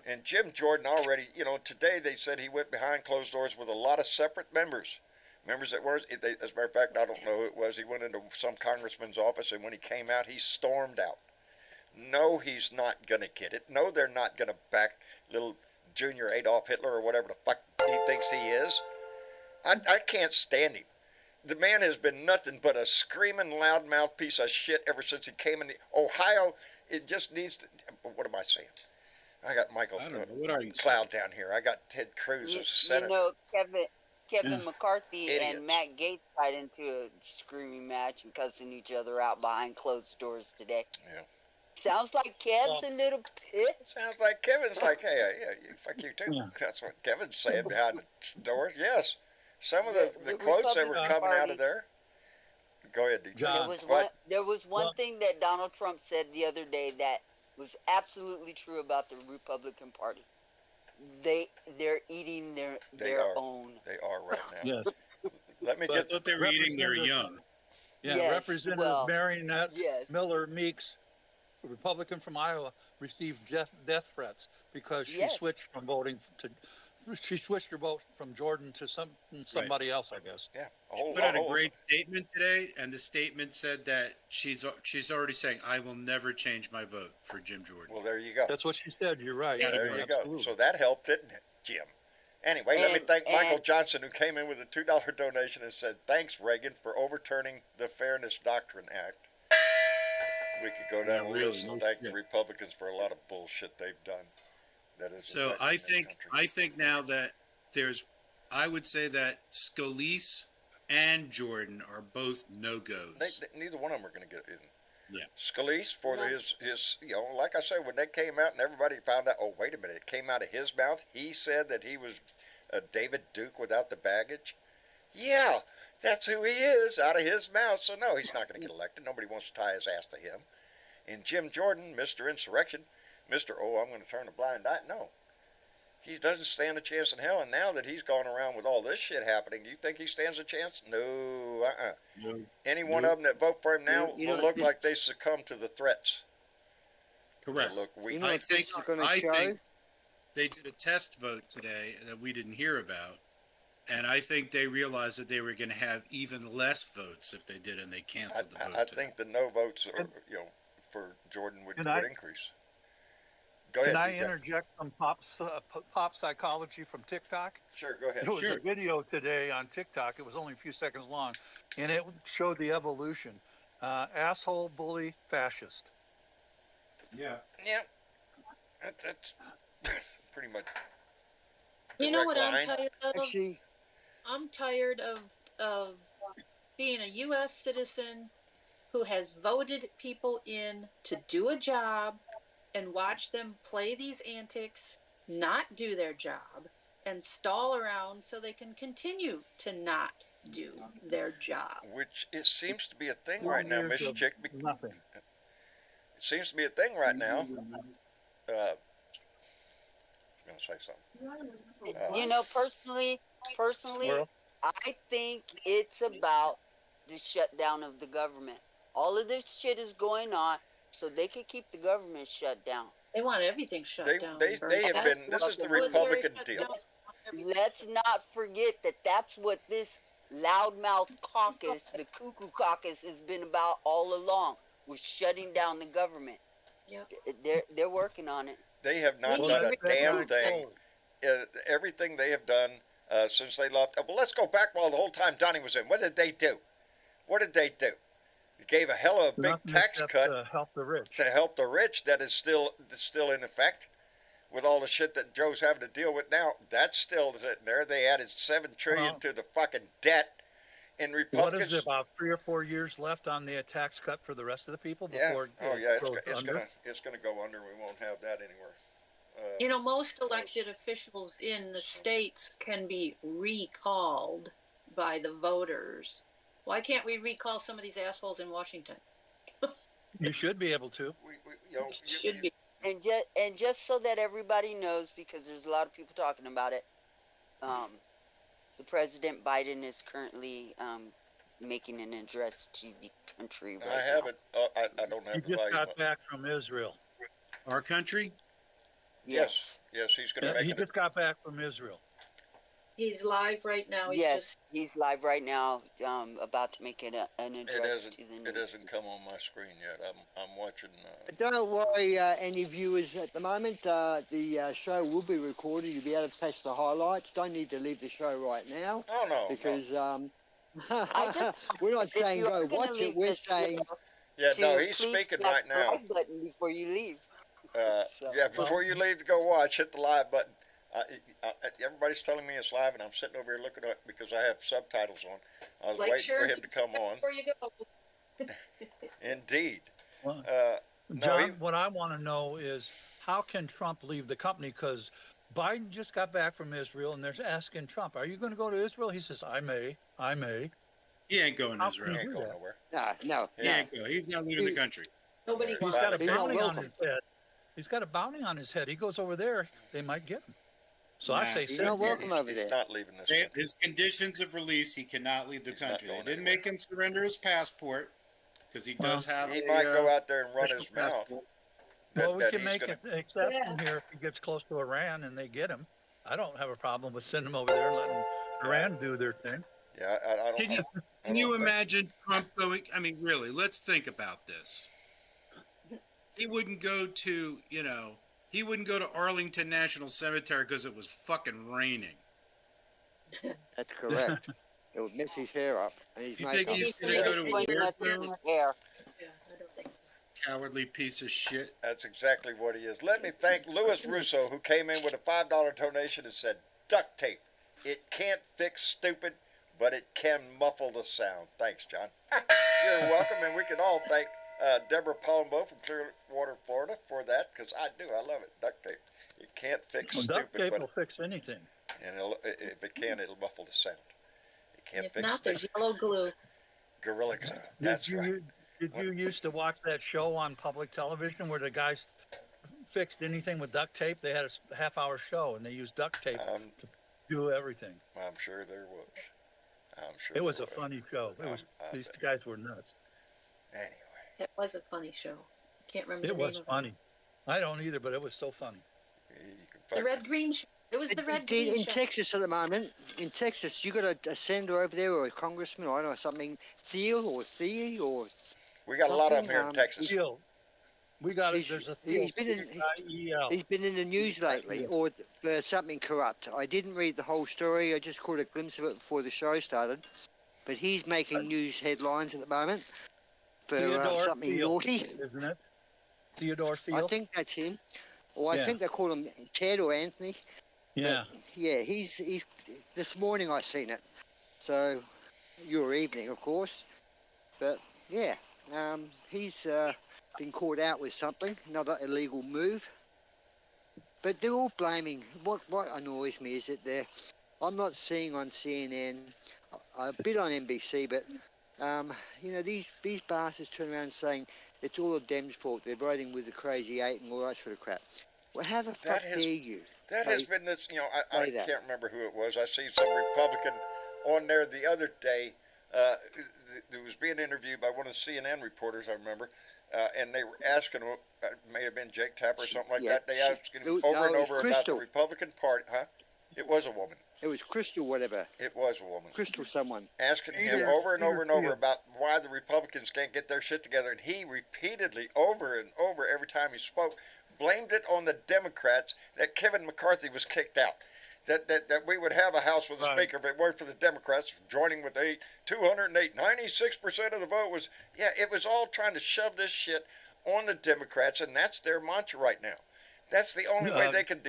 And Jim Jordan already, today they said he went behind closed doors with a lot of separate members. Members that were, as a matter of fact, I don't know who it was. He went into some congressman's office, and when he came out, he stormed out. No, he's not going to get it. No, they're not going to back little Junior Adolf Hitler or whatever the fuck he thinks he is. I can't stand him. The man has been nothing but a screaming loudmouth piece of shit ever since he came in. Ohio, it just needs to, what am I saying? I got Michael I don't know. What are you? Cloud down here. I got Ted Cruz as senator. You know, Kevin McCarthy Idiots. and Matt Gaetz got into a screaming match and cussing each other out behind closed doors today. Yeah. Sounds like Kev's a little pissed. Sounds like Kevin's like, hey, fuck you too. Yeah. That's what Kevin's saying behind the doors. Yes. Some of the quotes that were coming out of there. Go ahead, DJ. John. There was one thing that Donald Trump said the other day that was absolutely true about the Republican Party. They're eating their own. They are right now. Yes. Let me I get thought they were eating their young. Yeah, Yes, Representative Marionette yes. Miller Meeks, a Republican from Iowa, received death threats because she switched from voting she switched her vote from Jordan to somebody else, I guess. Yeah. She put out a great statement today, and the statement said that she's already saying, "I will never change my vote for Jim Jordan." Well, there you go. That's what she said. You're right. Yeah, there you Absolutely. go. So that helped, didn't it, Jim? Anyway, let me thank Michael Johnson, who came in with a $2 donation and said, "Thanks, Reagan, for overturning the Fairness Doctrine Act." We could go down the list and thank the Republicans for a lot of bullshit they've done. That is so I think now that I would say that Scalise and Jordan are both no-goes. Neither one of them are going to get in. Yeah. Scalise for his, like I said, when that came out and everybody found out, oh, wait a minute, it came out of his mouth. He said that he was a David Duke without the baggage. Yeah, that's who he is, out of his mouth. So no, he's not going to get elected. Nobody wants to tie his ass to him. And Jim Jordan, Mr. Insurrection, Mr. Oh, I'm going to turn a blind eye. No. He doesn't stand a chance in hell. And now that he's gone around with all this shit happening, you think he stands a chance? No, No. Any one of them that vote for him now will look like they succumb to the threats. Correct. Look weak. I think they did a test vote today that we didn't hear about. And I think they realized that they were going to have even less votes if they did, and they canceled the vote. I think the no votes are, for Jordan would increase. Go ahead. Can I interject some pop psychology from TikTok? Sure, go ahead. There was a video today on TikTok. It was only a few seconds long, and it showed the evolution. Asshole, bully, fascist. Yeah. Yeah. That's pretty much. You know what I'm tired of? Actually, I'm tired of being a U.S. citizen who has voted people in to do a job and watch them play these antics, not do their job, and stall around so they can continue to not do their job. Which it seems to be a thing right now, Miss Chick. Nothing. It seems to be a thing right now. I'm going to say something. Personally, I think it's about the shutdown of the government. All of this shit is going on so they can keep the government shut down. They want everything shut down. They have been, this is the Republican deal. Let's not forget that that's what this loudmouth caucus, the cuckoo caucus, has been about all along, was shutting down the government. Yep. They're working on it. They have not done a damn thing. Everything they have done since they left. Well, let's go back while the whole time Donnie was in. What did they do? They gave a hell of a big tax cut to help the rich. That is still in effect. With all the shit that Joe's having to deal with now, that's still sitting there. They added $7 trillion to the fucking debt. And Republicans. What is it, about 3 or 4 years left on the tax cut for the rest of the people before it's gonna go under. We won't have that anywhere. Most elected officials in the states can be recalled by the voters. Why can't we recall some of these assholes in Washington? You should be able to. Should be. And just so that everybody knows, because there's a lot of people talking about it, the President Biden is currently making an address to the country right now. I have it. I don't have He the just volume. got back from Israel. Our country? Yes, he's going to make He it. just got back from Israel. He's live right now. He's live right now, about to make an address to the It hasn't come on my screen yet. I'm watching. don't worry, any viewers at the moment. The show will be recorded. You'll be able to catch the highlights. Don't need to leave the show right now. Oh no. Because we're not saying go watch it. We're saying he's speaking right now. Like button before you leave. Yeah, before you leave to go watch, hit the live button. Everybody's telling me it's live, and I'm sitting over here looking at it because I have subtitles on. I was Like, waiting share, for and him to come on. before you go. Indeed. Well, No, John, what I want to know is how can Trump leave the company? Because Biden just got back from Israel, and they're asking Trump, "Are you going to go to Israel?" He says, "I may, I may." He ain't going to How Israel. he can ain't he do going that? nowhere. No, He ain't go. He's not leaving the country. Nobody He's He's wants got a to He's not bounty on welcome. his head. He's got a bounty on his head. He goes over there, they might get him. So I Nah, say, He's sit not here. welcome over He's there. not leaving this country. His conditions of release, he cannot leave the He's not country. They going didn't anywhere. make him surrender his passport because he does have He a might go out there and run official his mouth. passport. Well, we that can he's make gonna. an exception Yeah. here if he gets close to Iran and they get him. I don't have a problem with sending him over there and letting Iran do their thing. Yeah, I don't. Can you, I can don't you think- imagine Trump going? I mean, really, let's think about this. He wouldn't go to, he wouldn't go to Arlington National Cemetery because it was fucking raining. That's correct. It would mess his hair up. And he's You making think he's He's going to go to going to mess war with zone? his hair. Yeah, I don't think so. Cowardly piece of shit. That's exactly what he is. Let me thank Louis Russo, who came in with a $5 donation and said, "Duct tape. It can't fix stupid, but it can muffle the sound." Thanks, John. You're welcome, and we can all thank Deborah Palumbo from Clearwater, Florida, for that, because I do. I love it. Duct tape. It can't fix Well, duct stupid, tape but will fix anything. and if it can, it'll muffle the sound. It can't If fix not, there's stupid. yellow glue. Gorilla Glue. That's right. Did you used to watch that show on public television where the guys fixed anything with duct tape? They had a half-hour show and they used duct tape to do everything. I'm sure there was. I'm sure It was there a funny show. It was these bet. guys were nuts. Anyway. That was a funny show. Can't remember It the name was of funny. I don't either, but it was so funny. You can it. The fuck- Red Green show. It was the Red in Green show. Texas at the moment, in Texas, you got a senator over there or a congressman or I don't know something, Thiel or Thea or We got a lot of them something, here in Texas. Thiel. We got it. He's- There's a he's Thiel. been in- Thiel. he's been in the news lately or for something corrupt. I didn't read the whole story. I just caught a glimpse of it before the show started. But he's making news headlines at the moment for something Thiel, naughty. isn't it? Theodore Thiel. I think that's him. Or I Yeah. think they call him Ted or Anthony. Yeah. Yeah, he's this morning I seen it. So your evening, of course. But yeah, he's been caught out with something, another illegal move. But they're all blaming. What annoys me is that I'm not seeing on CNN, a bit on NBC, but these bastards turn around saying it's all the Dems' fault. They're voting with the crazy eight and all that sort of crap. Well, how the fuck dare you? That has been this, I say that. can't remember who it was. I seen some Republican on there the other day who was being interviewed by one of the CNN reporters, I remember, and they were asking him, it may have been Jake Tapper or something like that, they asked him over and it was over about the Crystal. Republican Party, huh? It was a woman. It was Crystal, whatever. It was a woman. Crystal, someone. Asking him Peter- over and Peter over and over Thiel. about why the Republicans can't get their shit together, and he repeatedly, over and over, every time he spoke, blamed it on the Democrats that Kevin McCarthy was kicked out. That we would have a House with a Right. speaker if it weren't for the Democrats joining with 208, 96% of the vote was, it was all trying to shove this shit on the Democrats, and that's their mantra right now. That's the only way they can.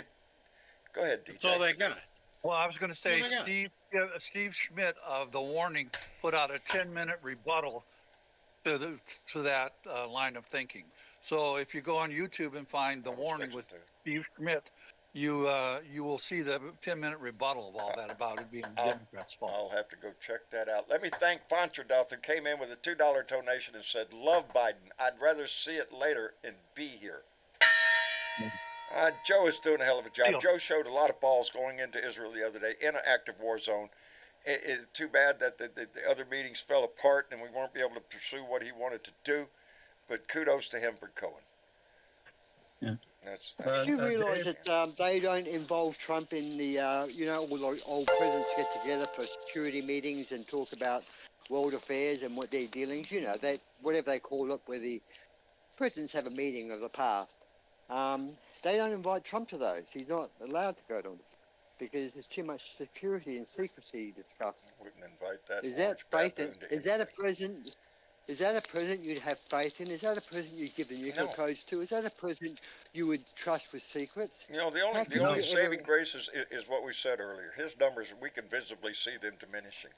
Go ahead, DJ. That's all they got. Well, I was going to say, Oh my God. Steve Schmidt of The Warning put out a 10-minute rebuttal to that line of thinking. So if you go on YouTube and find The Warning with Steve Schmidt, you will see the 10-minute rebuttal of all that about it being Democrats' fault. I'll have to go check that out. Let me thank Fontraduth, who came in with a $2 donation and said, "Love Biden. I'd rather see it later and be here." Joe is doing a hell of a job. Deal. Joe showed a lot of balls going into Israel the other day in an active war zone. It's too bad that the other meetings fell apart and we weren't able to pursue what he wanted to do. But kudos to him for going. Yeah. Did you realise that they don't involve Trump in the, all the old presidents get together for security meetings and talk about world affairs and what their dealings, whatever they call it, where the presidents have a meeting of the past. They don't invite Trump to those. He's not allowed to go to them because there's too much security and secrecy discussed. Wouldn't invite that. Is that a president? Is that a president you'd have faith in? Is that a president you'd give the nuclear No. codes to? Is that a president you would trust with secrets? You know, the How only could the only you saving ever- grace is what we said earlier. His numbers, we can visibly see them diminishing.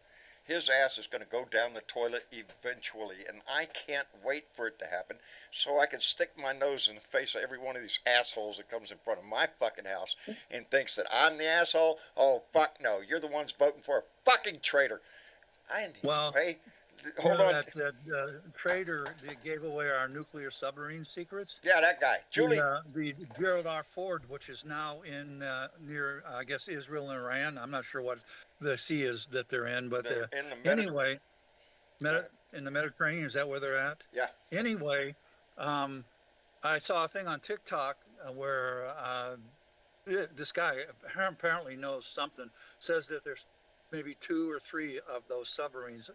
His ass is going to go down the toilet eventually, and I can't wait for it to happen so I can stick my nose in the face of every one of these assholes that comes in front of my fucking house and thinks that I'm the asshole. Oh, fuck no. You're the ones voting for a fucking traitor. Well, Hold on. That trader that gave away our nuclear submarine secrets. Yeah, that guy. Julie. The Gerald R. Ford, which is now in near, I guess, Israel and Iran. I'm not sure what the sea is that they're in, but They're in the anyway, in the Mediterranean, is that where they're at? Yeah. Anyway, I saw a thing on TikTok where this guy apparently knows something, says that there's maybe 2 or 3 of those submarines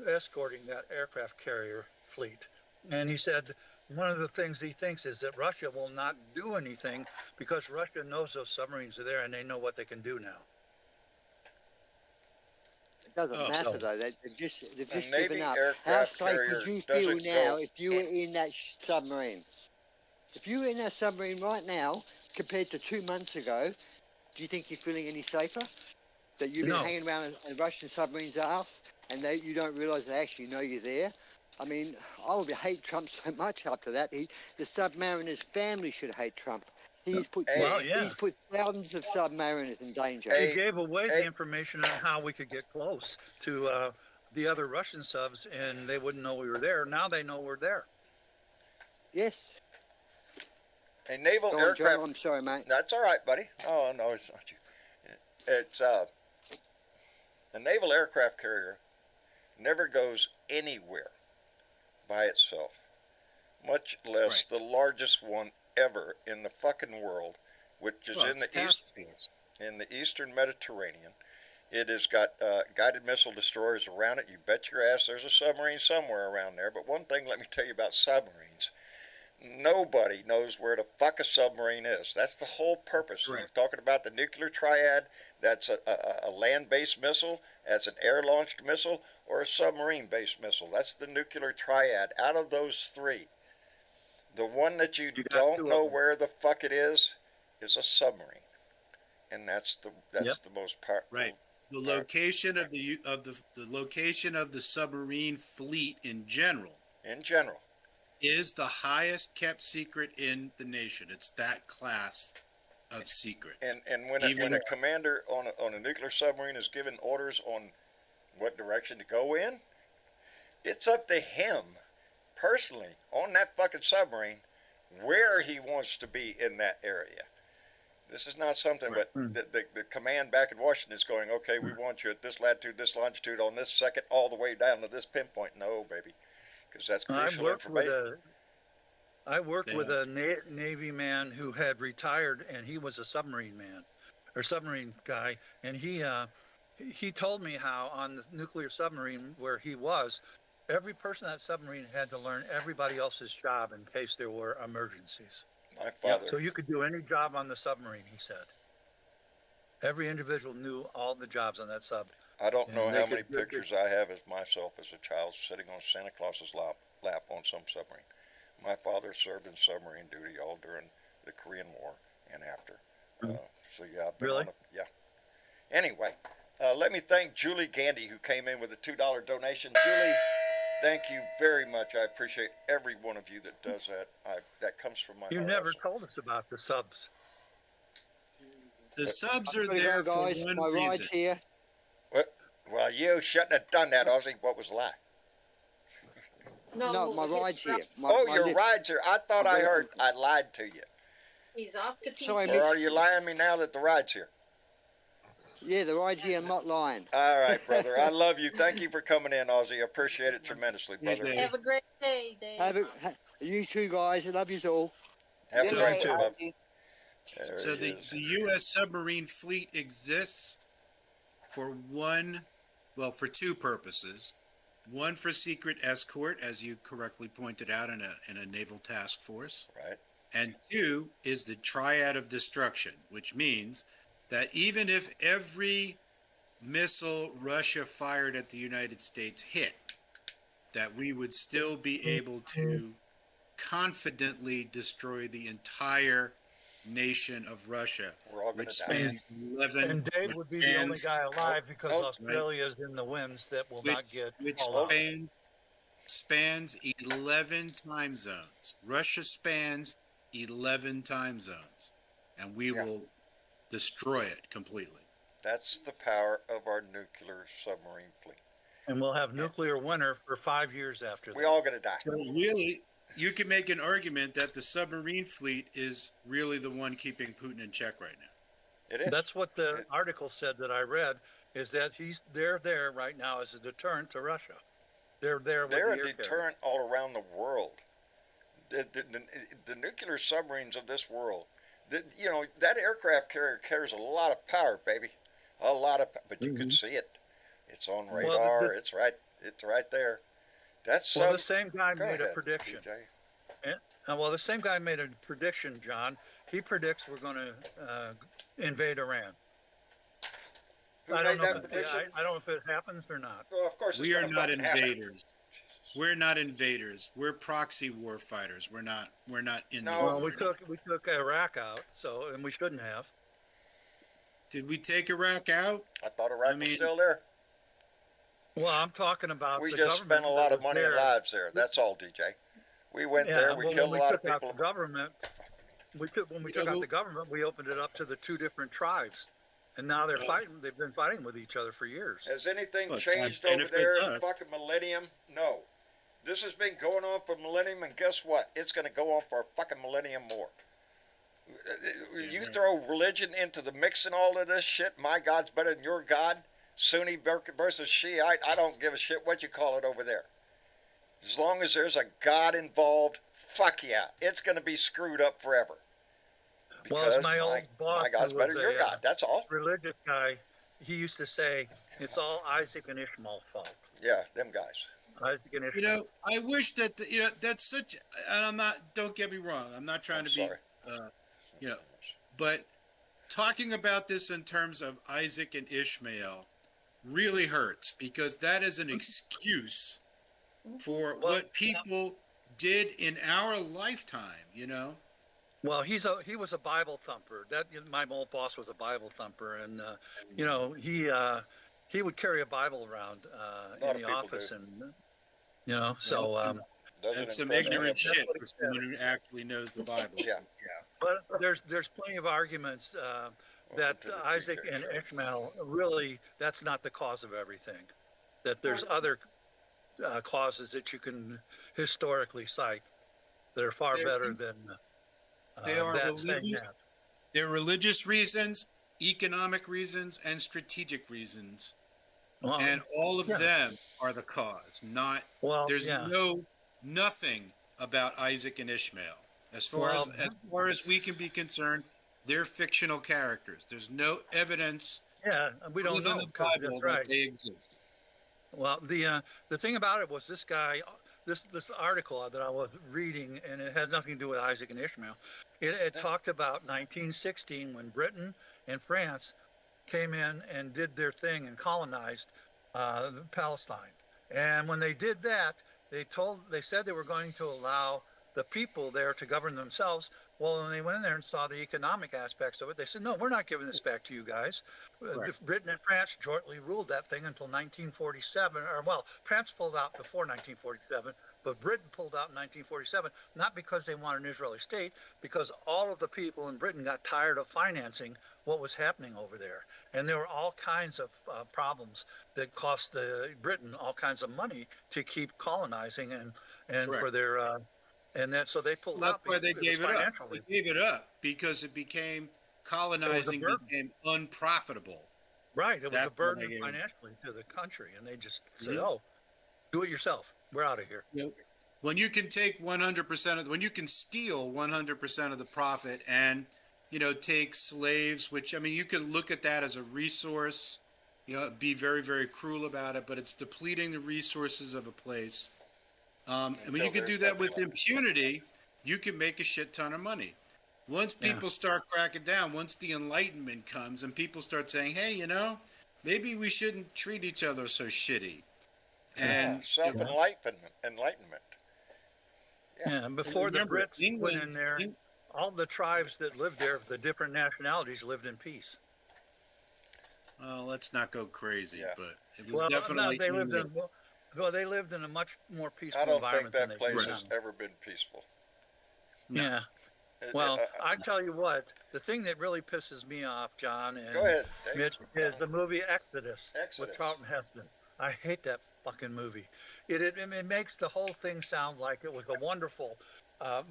escorting that aircraft carrier fleet. And he said one of the things he thinks is that Russia will not do anything because Russia knows those submarines are there and they know what they can do now. It doesn't matter so- though. They've just Navy given up. aircraft How safe carrier would you feel doesn't now go if you were in that submarine? If you were in that submarine right now, compared to 2 months ago, do you think you're feeling any safer? That you've been No. hanging around a Russian submarine's ass and you don't realise they actually know you're there? I mean, I would hate Trump so much after that. The submariner's family should hate Trump. He's put he's put thousands of submariners in danger. He gave away the information on how we could get close to the other Russian subs and they wouldn't know we were there. Now they know we're there. Yes. A naval Go on, aircraft. Joe, I'm sorry, mate. That's all right, buddy. Oh no, it's not you. It's a naval aircraft carrier never goes anywhere by itself, much less the largest one ever in the fucking world, which is in the eastern Mediterranean. It has got guided missile destroyers around it. You bet your ass there's a submarine somewhere around there. But one thing, let me tell you about submarines. Nobody knows where the fuck a submarine is. That's the whole purpose. We're talking about the nuclear triad. That's a land-based missile, that's an air-launched missile, or a submarine-based missile. That's the nuclear triad. Out of those 3, the one that you don't know where the fuck it is a submarine, and that's the most powerful. Right. The location of the location of the submarine fleet in general. Is the highest kept secret in the nation. It's that class of secret. And when a commander on a nuclear submarine is given orders on what direction to go in, it's up to him personally on that fucking submarine where he wants to be in that area. This is not something but the command back in Washington is going, okay, we want you at this latitude, this longitude, on this second, all the way down to this pinpoint. No, baby. Because that's crucial information. I worked with a Navy man who had retired, and he was a submarine man, or submarine guy, and he told me how on the nuclear submarine where he was, every person on that submarine had to learn everybody else's job in case there were emergencies. My father. So you could do any job on the submarine, he said. Every individual knew all the jobs on that sub. I don't know how many pictures I have of myself as a child sitting on Santa Claus's lap on some submarine. My father served in submarine duty all during the Korean War and after. So yeah, I've been on yeah. Anyway, let me thank Julie Gandy, who came in with a $2 donation. Julie, thank you very much. I appreciate every one of you that does that. That comes from my heart. You never told us about the subs. The subs are there for guys. one My reason. ride's here. What? Well, you shouldn't have done that, Ozzy. What was the lie? No, my ride's here. Your ride's here. I thought I heard I lied to you. He's off to Sorry, PTO. Or are you lying to me now that the ride's here? Yeah, the ride's here. I'm not lying. All right, brother. I love you. Thank you for coming in, Ozzy. I appreciate it tremendously, brother. Have a great day, Dave. You too, guys. I love you all. Have a Good great night, day, bub. Ozzy. There So it the is. U.S. submarine fleet exists for for 2 purposes. One for secret escort, as you correctly pointed out, in a naval task force. Right. And 2 is the triad of destruction, which means that even if every missile Russia fired at the United States hit, that we would still be able to confidently destroy the entire nation of Russia, We're all going which to die. spans 11, And Dave which would be the only spans, guy alive because oh, Australia is in the winds that will not get which hauled out. spans 11 time zones. Russia spans 11 time zones, and we will destroy it completely. That's the power of our nuclear submarine fleet. And we'll have nuclear winter for 5 years after that. We're all going to die. So really, you can make an argument that the submarine fleet is really the one keeping Putin in check right now. It is. That's what the article said that I read, is that they're there right now as a deterrent to Russia. They're there with They're the a air deterrent all around the world. The nuclear submarines of this world, that aircraft carrier carries a lot of power, baby. A lot of, but you can see it. It's on radar. It's right there. That's the same guy made a prediction. DJ. Well, the same guy made a prediction, John. He predicts we're going to invade Iran. Who I made don't know that prediction? I don't know if it happens or not. Well, of course, We are not invaders. We're not invaders. We're proxy war fighters. We're not in the Well, war. we took Iraq out, and we shouldn't have. Did we take Iraq out? I thought Iraq was still there. Well, I'm talking about We the just spent a government lot that of was money and there. lives there. That's all, DJ. We went there. We well, killed a when lot we of took out people. the government, when we took out the government, we opened it up to the two different tribes, and now they're fighting. They've been fighting with each other for years. Has anything But changed that over there in benefits fucking millennium? No. This has been going on for millennium, and guess what? It's going to go on for a fucking millennium more. You throw religion into the mix and all of this shit, my God's better than your God, Sunni versus Shiite, I don't give a shit what you call it over there. As long as there's a God involved, fuck yeah, it's going to be screwed up forever. Well, Because as my old boss, my God's who better was than your God, that's all. religious guy, he used to say, it's all Isaac and Ishmael's fault. Yeah, them guys. Isaac and Ishmael. I wish that that's such, and don't get me wrong, I'm not trying to sorry. be, but talking about this in terms of Isaac and Ishmael really hurts, because that is an excuse for what people did in our lifetime, Well, he was a Bible thumper. My old boss was a Bible thumper, and he would carry a Bible around in the office, and that's some ignorant shit for someone who actually knows the Bible. Yeah. But there's plenty of arguments that Isaac and Ishmael really, that's not the cause of everything. That there's other causes that you can historically cite that are far better than that saying that. There are religious reasons, economic reasons, and strategic reasons. Well, and all of them are the cause. There's nothing about Isaac and Ishmael. As far as we can be concerned, they're fictional characters. There's no evidence. Yeah, we don't know in the Bible that they exist. Well, the thing about it was this guy, this article that I was reading, and it had nothing to do with Isaac and Ishmael. It talked about 1916 when Britain and France came in and did their thing and colonized Palestine. And when they did that, they said they were going to allow the people there to govern themselves. Well, when they went in there and saw the economic aspects of it, they said, no, we're not giving this back to you guys. Right. Britain and France jointly ruled that thing until 1947. France pulled out before 1947, but Britain pulled out in 1947, not because they wanted an Israeli state, because all of the people in Britain got tired of financing what was happening over there. And there were all kinds of problems that cost Britain all kinds of money to keep colonizing and for their... so they pulled out. That's why they gave it up. They gave it up because it became colonizing became unprofitable. Right. It was a burden financially to the country, and they just said, "Oh, do it yourself. We're out of here." Yep. When you can take 100% when you can steal 100% of the profit, and take slaves, which you can look at that as a resource, be very, very cruel about it, but it's depleting the resources of a place. And when you can do that with impunity, you can make a shit ton of money. Once people start cracking down, once the Enlightenment comes and people start saying, hey, maybe we shouldn't treat each other so shitty. And self-enlightenment. Yeah, and before the remember, Brits went in there, all the tribes that lived there, the different nationalities, lived in peace. Well, let's not go crazy, but it was Well, no, definitely they lived in they lived in a much more peaceful I don't environment think than that they do place now. has ever been peaceful. No. Yeah. Well, I tell you what, the thing that really pisses me off, John and Go ahead, Dave. Mitch, is the movie Exodus with Charlton Heston. I hate that fucking movie. It makes the whole thing sound like it was a wonderful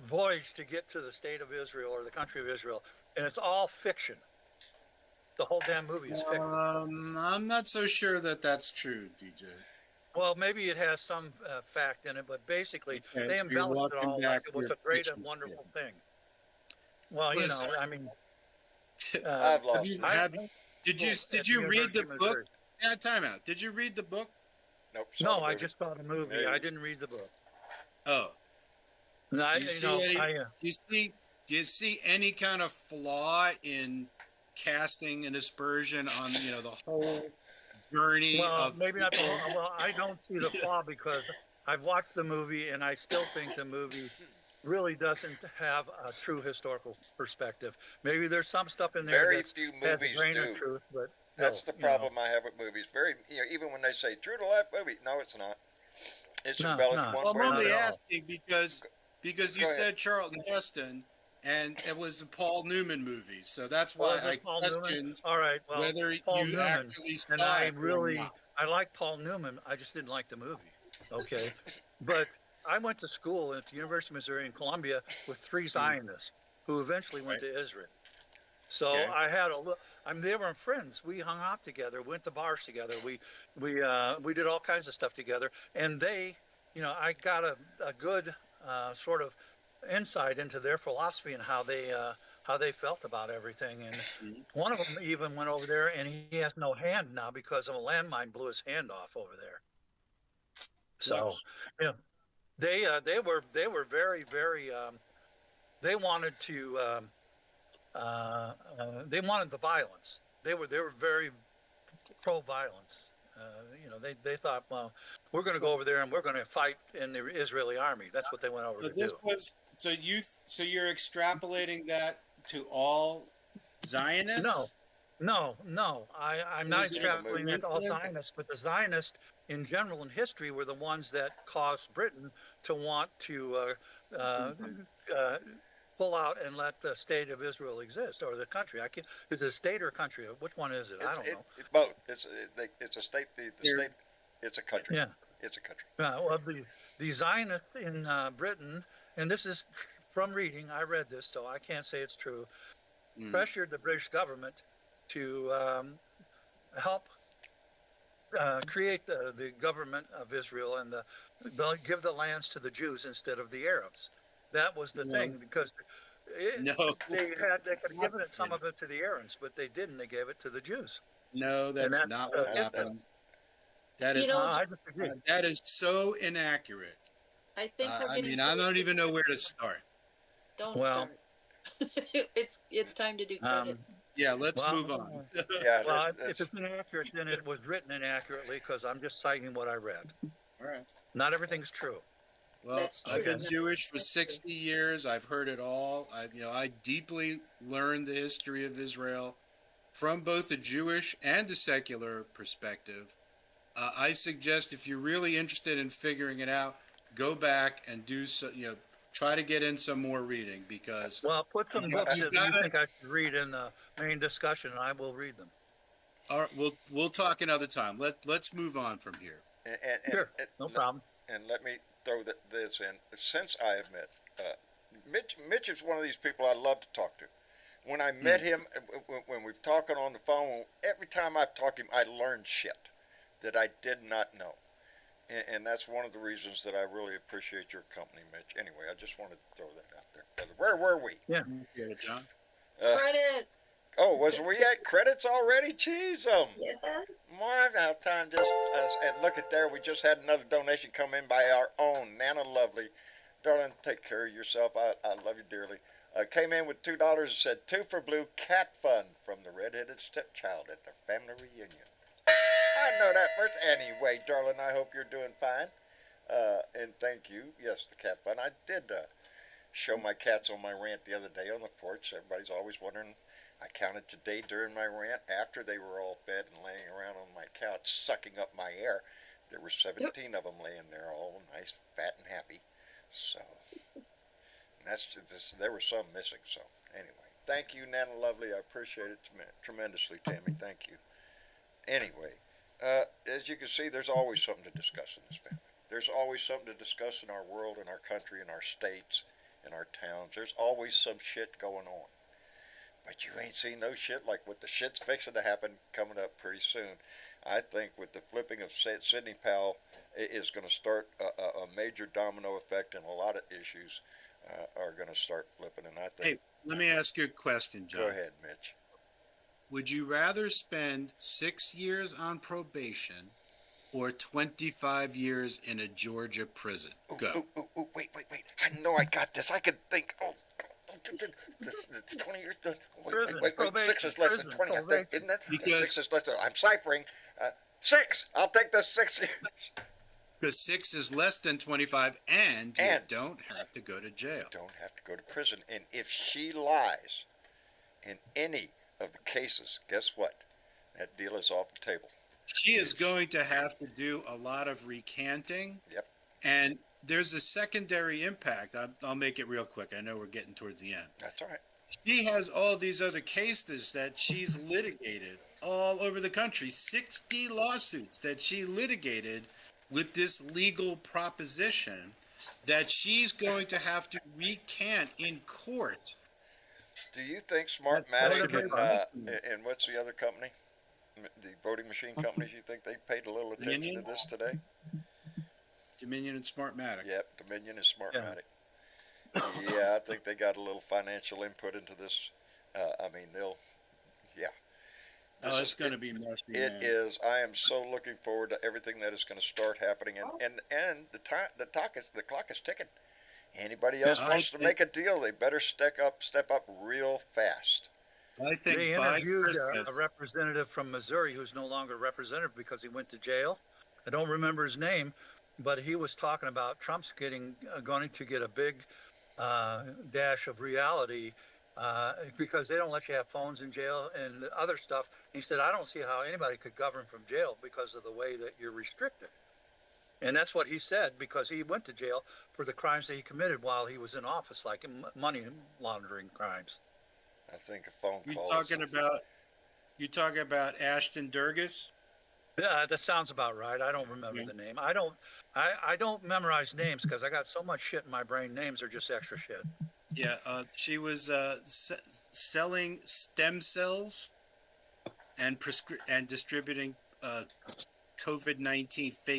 voyage to get to the state of Israel or the country of Israel, and it's all fiction. The whole damn movie is fiction. I'm not so sure that that's true, DJ. Well, maybe it has some fact in it, but basically Okay, they so you're embellished it walking all back like it was your a great and fiction wonderful skill. thing. Well, Listen, you know, I mean, I've lost did you read the book? Yeah, time out. Did you read the book? Nope. No, I just saw the movie. I didn't read the book. Oh. No, Do you see any kind of flaw in casting and aspersion on the whole journey of? Maybe not the whole. Well, I don't see the flaw because I've watched the movie and I still think the movie really doesn't have a true historical perspective. Maybe there's some stuff in there Very few movies has a grain do. of truth, but that's the problem I have with movies. Even when they say true to life movie, no, it's not. It's embellished one way. I'm only asking because you said Charlton Heston, and it was the Paul Newman movie, so that's why I questioned whether Paul you Newman, actually saw and I like Paul Newman. I just didn't like the movie. Okay, but I went to school at the University of Missouri in Columbia with 3 Zionists who eventually went to Israel. So I had they were friends. We hung out together, went to bars together. We did all kinds of stuff together. And they, I got a good sort of insight into their philosophy and how they felt about everything. And one of them even went over there, and he has no hand now because of a landmine blew his hand off over there. So, they were very, very. They wanted to. They wanted the violence. They were very pro-violence. They thought, well, we're going to go over there and we're going to fight in the Israeli army. That's what they went over to do. So you're extrapolating that to all Zionists? No. I'm not extrapolating that to all Zionists, but the Zionists in general in history were the ones that caused Britain to want to pull out and let the state of Israel exist, or the country. Is it a state or a country? Which one is it? I don't know. Both. It's a state. The state. It's a country. Yeah. It's a country. Well, the Zionists in Britain, and this is from reading. I read this, so I can't say it's true. Pressured the British government to help create the government of Israel and give the lands to the Jews instead of the Arabs. That was the thing, because they could have given some of it to the Arabs, but they didn't. They gave it to the Jews. No, that's not what happened. That is that is so inaccurate. I think I don't even know where to start. Don't start. It's time to do credit. Yeah, let's move on. Well, if it's inaccurate, then it was written inaccurately because I'm just citing what I read. All right. Not everything's true. Well, I've been Jewish for 60 years. I've heard it all. I deeply learned the history of Israel from both a Jewish and a secular perspective. I suggest if you're really interested in figuring it out, go back and do so. Try to get in some more reading because. Well, put some books that you think I should read in the main discussion, and I will read them. All right, we'll talk another time. Let's move on from here. Sure, no problem. And let me throw this in. Since I have met Mitch is one of these people I love to talk to. When I met him, when we've talking on the phone, every time I've talked to him, I learned shit that I did not know. And that's one of the reasons that I really appreciate your company, Mitch. Anyway, I just wanted to throw that out there, brother. Where were we? Yeah, John. Credit. Oh, was we at credits already? Jeez, Yes. My time just and look at there. We just had another donation come in by our own Nana Lovely. Darling, take care of yourself. I love you dearly. Came in with $2 and said 2 for Blue Cat Fun from the redheaded stepchild at their family reunion. I know that first. Anyway, darling, I hope you're doing fine. And thank you. Yes, the cat fun. I did show my cats on my rant the other day on the porch. Everybody's always wondering. I counted today during my rant after they were all fed and laying around on my couch sucking up my air. There were 17 of them laying there, all nice, fat, and happy. So, that's just, there were some missing. So, anyway, thank you, Nana Lovely. I appreciate it tremendously, Tammy. Thank you. Anyway, as you can see, there's always something to discuss in this family. There's always something to discuss in our world, in our country, in our states, in our towns. There's always some shit going on. But you ain't seen no shit like what the shit's fixing to happen coming up pretty soon. I think with the flipping of Sidney Powell, it is going to start a major domino effect, and a lot of issues are going to start flipping. And I think. Hey, let me ask you a question, John. Go ahead, Mitch. Would you rather spend 6 years on probation or 25 years in a Georgia prison? Go. Wait. I know I got this. I could think. Oh, it's 20 years. Wait. 6 is less than 20, I think, isn't it? Because 6 is less than. I'm ciphering. 6. I'll take the 6 years. Because 6 is less than 25, and you don't have to go to jail. Don't have to go to prison. And if she lies in any of the cases, guess what? That deal is off the table. She is going to have to do a lot of recanting. Yep. And there's a secondary impact. I'll make it real quick. I know we're getting towards the end. That's all right. She has all these other cases that she's litigated all over the country. 60 lawsuits that she litigated with this legal proposition that she's going to have to recant in court. Do you think Smartmatic and what's the other company? The voting machine companies, you think they paid a little attention to this today? Dominion and Smartmatic. Yep, Dominion and Smartmatic. Yeah, I think they got a little financial input into this. Oh, it's going to be messy. It is. I am so looking forward to everything that is going to start happening, and the clock is ticking. Anybody else wants to make a deal, they better step up real fast. I think they interviewed a representative from Missouri who's no longer a representative because he went to jail. I don't remember his name, but he was talking about Trump's going to get a big dash of reality because they don't let you have phones in jail and other stuff. He said, I don't see how anybody could govern from jail because of the way that you're restricted. And that's what he said, because he went to jail for the crimes that he committed while he was in office, like money laundering crimes. I think a phone call. You talking about Ashton Durgis? Yeah, that sounds about right. I don't remember the name. I don't memorize names because I got so much shit in my brain. Names are just extra shit. Yeah, she was selling stem cells and distributing fake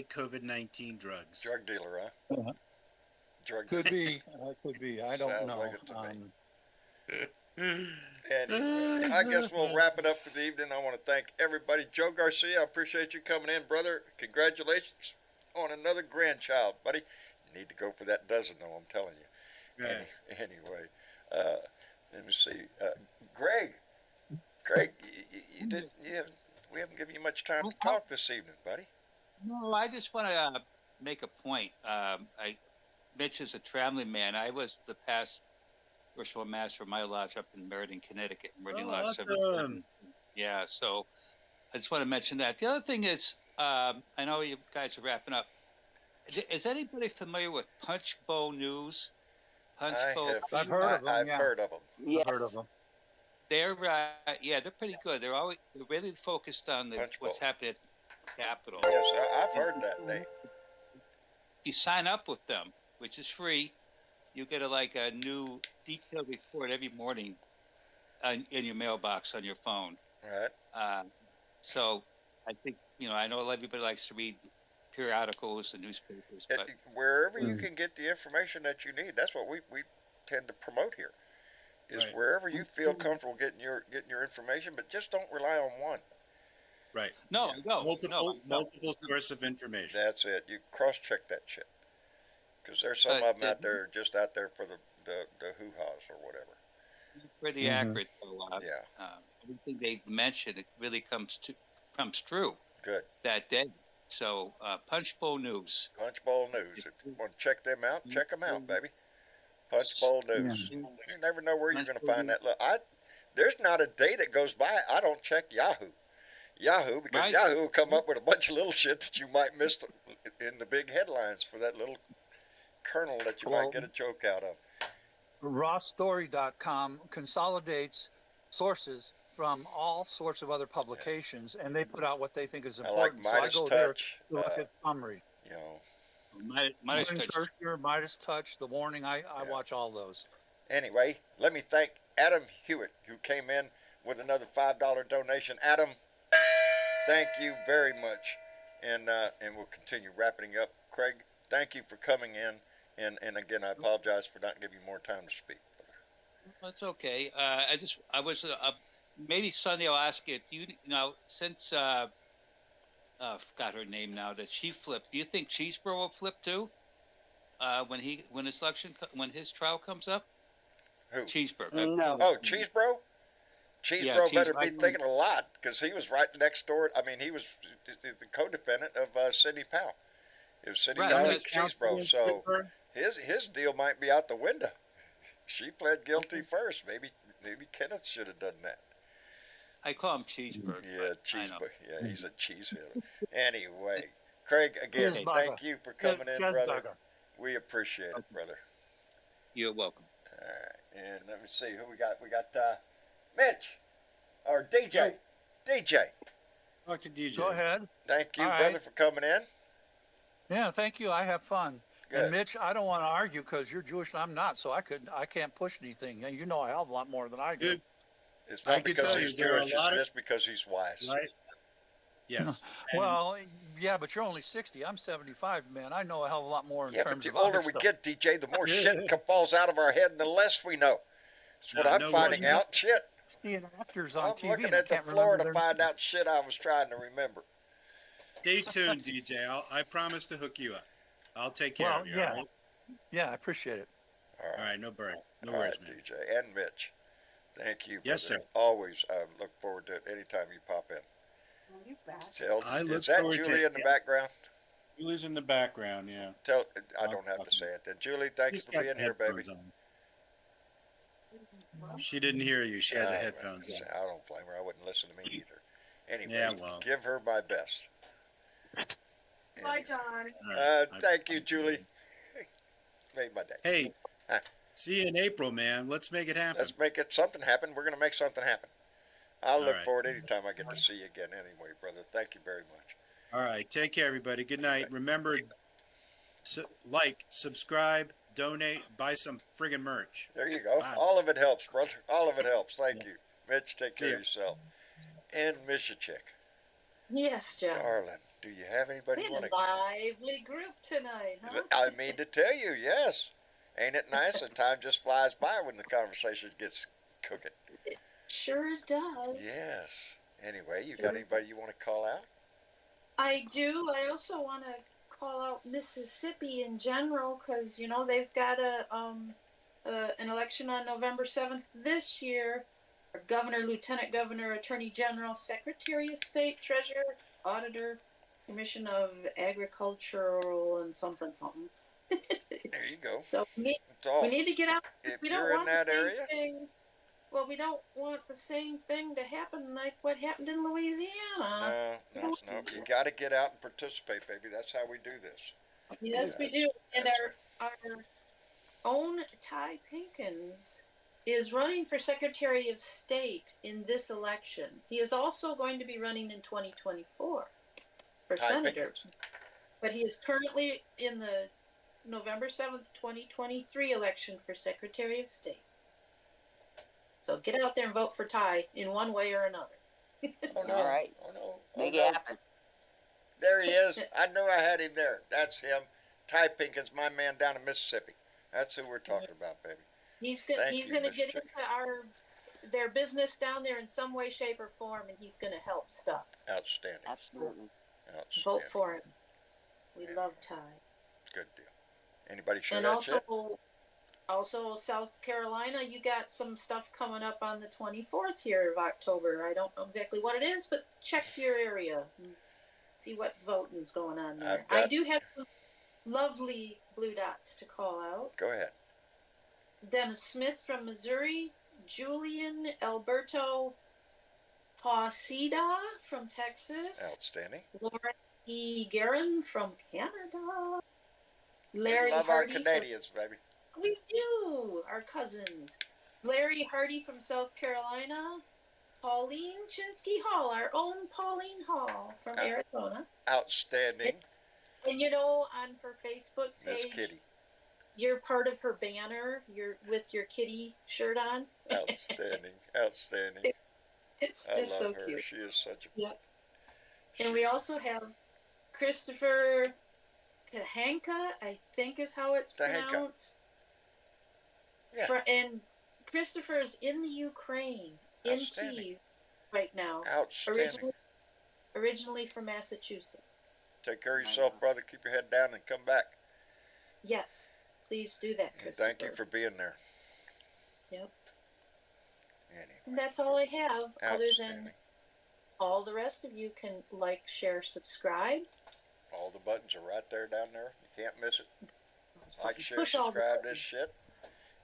COVID-19 drugs. Drug dealer, huh? Uh-huh. Could be. I don't know. Like it to me. Anyway, I guess we'll wrap it up for the evening. I want to thank everybody. Joe Garcia, I appreciate you coming in, brother. Congratulations on another grandchild, buddy. You need to go for that dozen, though, I'm telling you. Right. Anyway, let me see. Greg, we haven't given you much time to talk this evening, buddy. No, I just want to make a point. Mitch is a traveling man. I was the past Virtual Master of my lodge up in Meriden, Connecticut, Meridian Lodge 77. Yeah, so I just want to mention that. The other thing is, I know you guys are wrapping up. Is anybody familiar with Punchbowl News? I've heard of them. Yes. I've heard of them. They're they're pretty good. They're really focused on what's happening at the Capitol. Yes, I've heard that name. If you sign up with them, which is free, you get a new detailed report every morning in your mailbox on your phone. Right. So I think, I know everybody likes to read periodicals and newspapers. But wherever you can get the information that you need, that's what we tend to promote here. Is wherever you feel comfortable getting your information, but just don't rely on one. Right. No. Multiple source of information. That's it. You cross-check that shit. Because there's some of them out there for the hoo-haws or whatever. Pretty accurate. So, everything they mention, it really comes true. Good. that day. So Punchbowl News. Punchbowl News. If you want to check them out, check them out, baby. Punchbowl News. You never know where you're going to find that. Look, there's not a day that goes by I don't check Yahoo, because Right. Yahoo will come up with a bunch of little shit that you might miss in the big headlines for that little kernel that you might get a joke out of. rawstory.com consolidates sources from all sorts of other publications, and they put out what they think is I like important. So I Midas go there Touch. to look at summary. You know. Midas Morning Touch. Courier, Midas Touch, The Warning. I watch all those. Anyway, let me thank Adam Hewitt, who came in with another $5 donation. Adam, thank you very much, and we'll continue wrapping up. Craig, thank you for coming in, and again, I apologize for not giving you more time to speak. That's okay. I was maybe Sunday I'll ask you. Do you know since forgot her name now that she flipped? Do you think Cheesebro will flip too? When his trial comes up? Who? Cheesebro. No. Oh, Cheesebro? Yeah, Cheesebro better be I know. thinking a lot, because he was right next door. I mean, he was the co-defendant of Sidney Powell. It was Sidney Right, Powell and because- Cheesebro, so his deal might be out the window. She pled guilty first. Maybe Kenneth should have done that. I call him Cheeseburger. Yeah, but I know. Cheeseburger. Yeah, he's a cheesehead. Anyway, Craig, again, Cheeseburger. thank you for coming in, brother. Cheeseburger. We appreciate it, brother. You're welcome. All right, and let me see who we got. We got Mitch or DJ. DJ, Talk to DJ. Go ahead. thank you, All brother, right. for coming in. Yeah, thank you. I have fun. Good. And Mitch, I don't want to argue because you're Jewish and I'm not, so I can't push anything. You know a hell of a lot more than I do. Good. It's I not can because tell he's you there are a Jewish, lot it's of- just because he's wise. Right? Yes. And Well, yeah, but you're only 60. I'm 75, man. I know a hell of a lot more in Yeah, but terms the of older other we stuff. get, DJ, the more shit falls out of our head and the less we know. That's what No, I'm no finding worries. out. Shit. Seeing actors on I'm TV looking and I at the can't floor remember to their find names. out shit I was trying to remember. stay tuned, DJ. I promise to hook you up. I'll take care Well, of you. yeah. All right? Yeah, I appreciate it. All right. All right. No worries. No All worries, right, man. DJ and Mitch. Thank you. Yes, brother. sir. Always look forward to it anytime you pop in. You bet. Tell, I look is that forward to Julie it, in the yeah. background? Julie's in the background. Yeah. Tell, I I'll don't have talk to to say you. it then. Julie, thank you She's for got being the here, baby. headphones on. She didn't hear you. She had the Ah, headphones on. I don't blame her. I wouldn't listen to me either. Anyway, Yeah, well. give her my best. Bye, John. All right. Thank you, Julie. Made my day. Hey, Huh. see you in April, man. Let's make it happen. Let's make it something happen. We're going to make something happen. I'll All look right. forward anytime I get to see you again anyway, brother. Thank you very much. All right. Take care, everybody. Good night. Remember, like, subscribe, donate, buy some friggin' merch. There you go. Bye. All of it helps, brother. All of it helps. Thank you. Mitch, take See care ya. of yourself. And miss you, chick. Yes, John. Darling, do you have anybody you We had want a to... lively group tonight, huh? I mean to tell you, yes. Ain't it nice? The time just flies by when the conversation gets cooking. Sure does. Yes. Anyway, you got anybody you want to call out? I do. I also want to call out Mississippi in general because they've got an election on November 7th this year. Our governor, lieutenant governor, attorney general, secretary of state, treasurer, auditor, commission of agricultural and something. There you go. So we It's all. need to get out. If We you're don't in want the that same area, thing. Well, we don't want the same thing to happen like what happened in Louisiana. no. You got to get out and participate, baby. That's how we do this. Yes, we do. And our own Ty Pinkins is running for Secretary of State in this election. He is also going to be running in 2024 for Ty senator. Pinkins. But he is currently in the November 7th, 2023 election for Secretary of State. So get out there and vote for Ty in one way or another. Oh, no. All right. Oh, no. Make oh, it no. happen. There he is. I knew I had him there. That's him. Ty Pinkins, my man down in Mississippi. That's who we're talking about, baby. He's Thank going you, to Miss get Chick. into their business down there in some way, shape, or form, and he's going to help stuff. Outstanding. Absolutely. Outstanding. Vote for him. We Yeah. love Ty. Good deal. Anybody share And that shit? also South Carolina, you got some stuff coming up on the 24th here of October. I don't know exactly what it is, but check your area. see what voting's going on there. I've got- I do have some lovely blue dots to call out. Go ahead. Dennis Smith from Missouri, Julian Alberto Paucida from Texas, Outstanding. Laura E. Guerin from Canada, We Larry love Hardy our Canadians, baby. we do, our cousins. Larry Hardy from South Carolina, Pauline Chinsky Hall, our own Pauline Hall from Arizona. Outstanding. And you know, on her Facebook Miss page, Kitty. you're part of her banner. You're with your kitty shirt on. Outstanding. Outstanding. It's I just love so her. cute. She is such a. Yep. And we also have Christopher Kahanka, I think is how it's Kahanka. pronounced. Yeah. And Christopher's in the Ukraine, in Kyiv, right now. Outstanding. Originally from Massachusetts. Take care of yourself, brother. Keep your head down and come back. Yes, please do that, And Christopher. thank you for being there. Yep. Anyway, And that's all I have, other than outstanding. all the rest of you can like, share, subscribe. All the buttons are right there down there. You can't miss it. Like, share, Push all the subscribe this shit.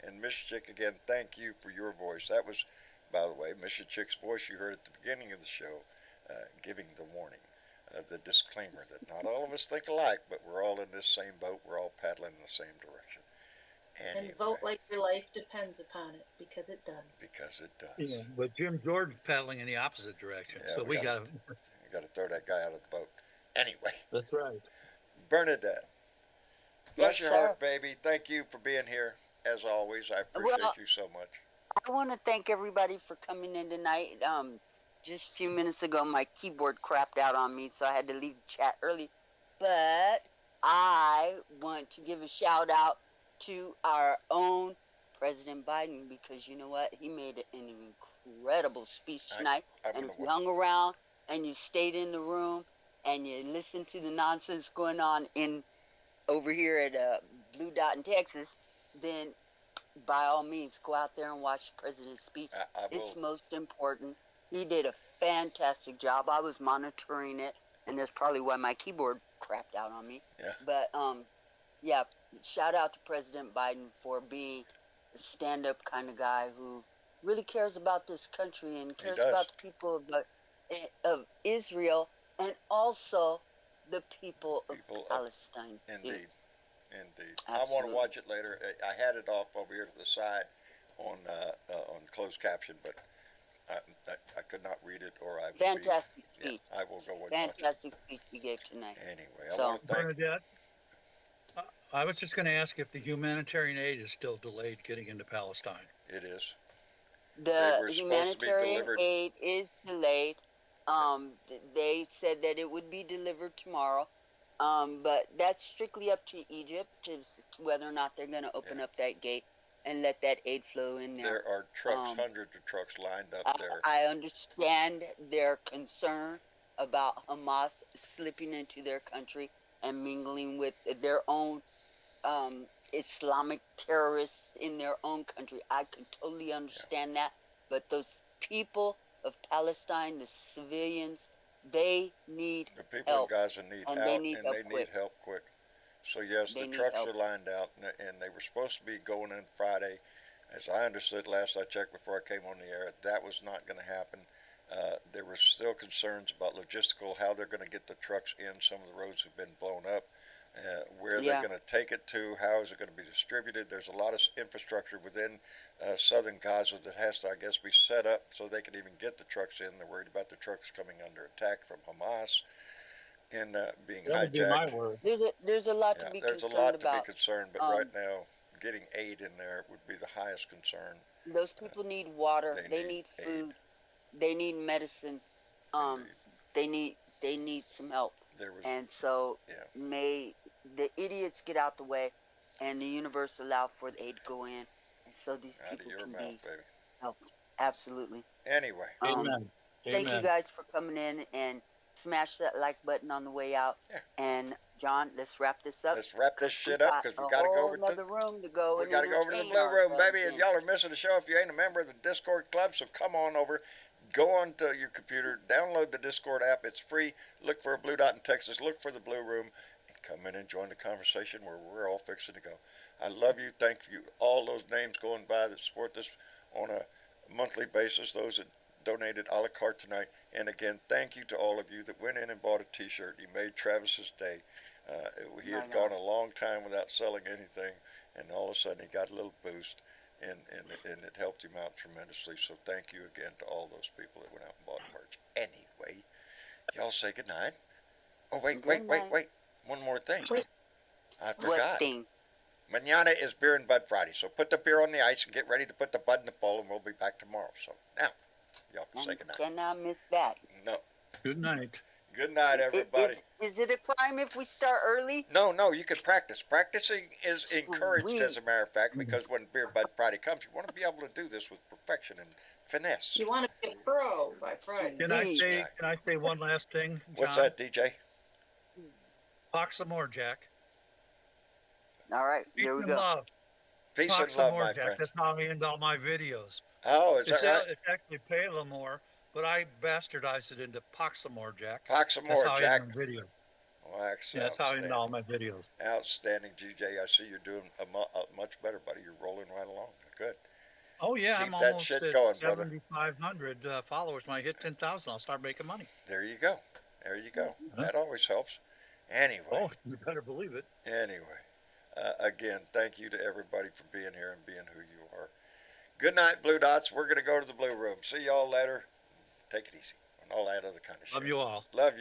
And Miss Chick, again, thank you for your voice. That was, by the way, Miss Chick's voice you heard at the beginning of the show, giving the warning, the disclaimer that not all of us think alike, but we're all in this same boat. We're all paddling in the same direction. Anyway, And vote like your life depends upon it, because it does. because it does. Yeah, but Jim Jordan's paddling in the opposite direction, Yeah, so we got You got to throw that guy out of the boat. Anyway, That's right. Bernadette, bless Yes, your sir. heart, baby. Thank you for being here. As always, I appreciate Well, you so much. I want to thank everybody for coming in tonight. Just a few minutes ago, my keyboard crapped out on me, so I had to leave the chat early. But I want to give a shout out to our own President Biden, because you know what? He made an incredible speech tonight. And if you hung around and you stayed in the room and you listened to the nonsense going on over here at Blue Dot in Texas, then by all means go out there and watch the president's speech. I will. It's most important. He did a fantastic job. I was monitoring it, and that's probably why my keyboard crapped out on me. Yeah. But yeah, shout out to President Biden for being a stand-up kind of guy who really cares about this country and cares does. about the people of Israel and also the people of Palestine. Indeed. Indeed. I want to watch it later. I had it off over here to the side on closed caption, but I could not read it, or I would Fantastic be, speech. Yeah, I will go and watch Fantastic speech you gave tonight. it. Anyway, I So, want to thank. Bernadette, I was just going to ask if the humanitarian aid is still delayed getting into Palestine. It is. The were supposed to be humanitarian delivered- aid is delayed. They said that it would be delivered tomorrow. But that's strictly up to Egypt as to whether or not they're going to open up that gate and let that aid flow in there. There are trucks, hundreds of trucks lined up there. I understand their concern about Hamas slipping into their country and mingling with their own Islamic terrorists in their own country. I can totally understand that. But those people of Palestine, the civilians, they need The people help. in Gaza need and out, they need and help they need quick. help quick. So yes, They the need trucks help. are lined out, and they were supposed to be going in Friday. As I understood last I checked before I came on the air, that was not going to happen. There were still concerns about logistical, how they're going to get the trucks in. Some of the roads have been blown up. Where Yeah. they're going to take it to, how is it going to be distributed? There's a lot of infrastructure within southern Gaza that has to, I guess, be set up so they can even get the trucks in. They're worried about the trucks coming under attack from Hamas and being That would be my hijacked. word. There's a lot to be There's a concerned lot about. to be concerned, but right now, getting aid in there would be the highest concern. Those people need water. they They need need food. They need medicine. They need some help. There was, And so yeah. may the idiots get out the way, and the universe allow for the aid to go in, and so these out of people your can mouth, be baby. helped. Absolutely. Anyway, Amen. Thank you Amen. guys for coming in, and smash that like button on the way out. Yeah. And John, let's wrap this up. let's wrap this shit up because we got to go over another to. room to go. We and got to go over to the entertain Blue Room, ourselves baby, and in. y'all are missing the show if you ain't a member of the Discord Club, so come on over. go onto your computer, download the Discord app. It's free. Look for a Blue Dot in Texas. Look for the Blue Room, and come in and join the conversation where we're all fixing to go. I love you. Thank you. All those names going by that support this on a monthly basis. Those that donated a la carte tonight. And again, thank you to all of you that went in and bought a T-shirt. You made Travis's day. He had gone a long time without selling anything, and all of a sudden he got a little boost, and it helped him out tremendously. So thank you again to all those people that went out and bought merch. Anyway, y'all say goodnight. Oh, wait. One more thing. I forgot. What thing? Mañana is Beer and Bud Friday, so put the beer on the ice and get ready to put the bud in the bowl, and we'll be back tomorrow. So now, y'all can say goodnight. Cannot miss that. No. Good night. Good night, everybody. Is it a crime if we start early? No, you can practice. Practicing is encouraged, as a matter of fact, because when Beer Bud Friday comes, you want to be able to do this with perfection and finesse. You want to be a pro by Friday. Can I say one last thing, John? What's that, DJ? Talk some more, Jack. All right, here we go. Love. Peace Talk and some love, more, my Jack. friends. That's how I end all my videos. Oh, is that right? It's actually Palamore, but I bastardized it into Poxamore, Jack. Poxamore, That's how Jack. I end my videos. Well, That's how I end all my videos. Outstanding, GJ. I see you're doing much better, buddy. You're rolling right along. Good. Oh, yeah, Keep I'm that almost shit at going, brother. 7,500 followers. When I hit 10,000, I'll start making money. There you go. That always helps. Anyway. Oh, you better believe it. Anyway. Again, thank you to everybody for being here and being who you are. Good night, Blue Dots. We're going to go to the Blue Room. See y'all later. Take it easy. And all that other kind of shit. Love you all. Love you.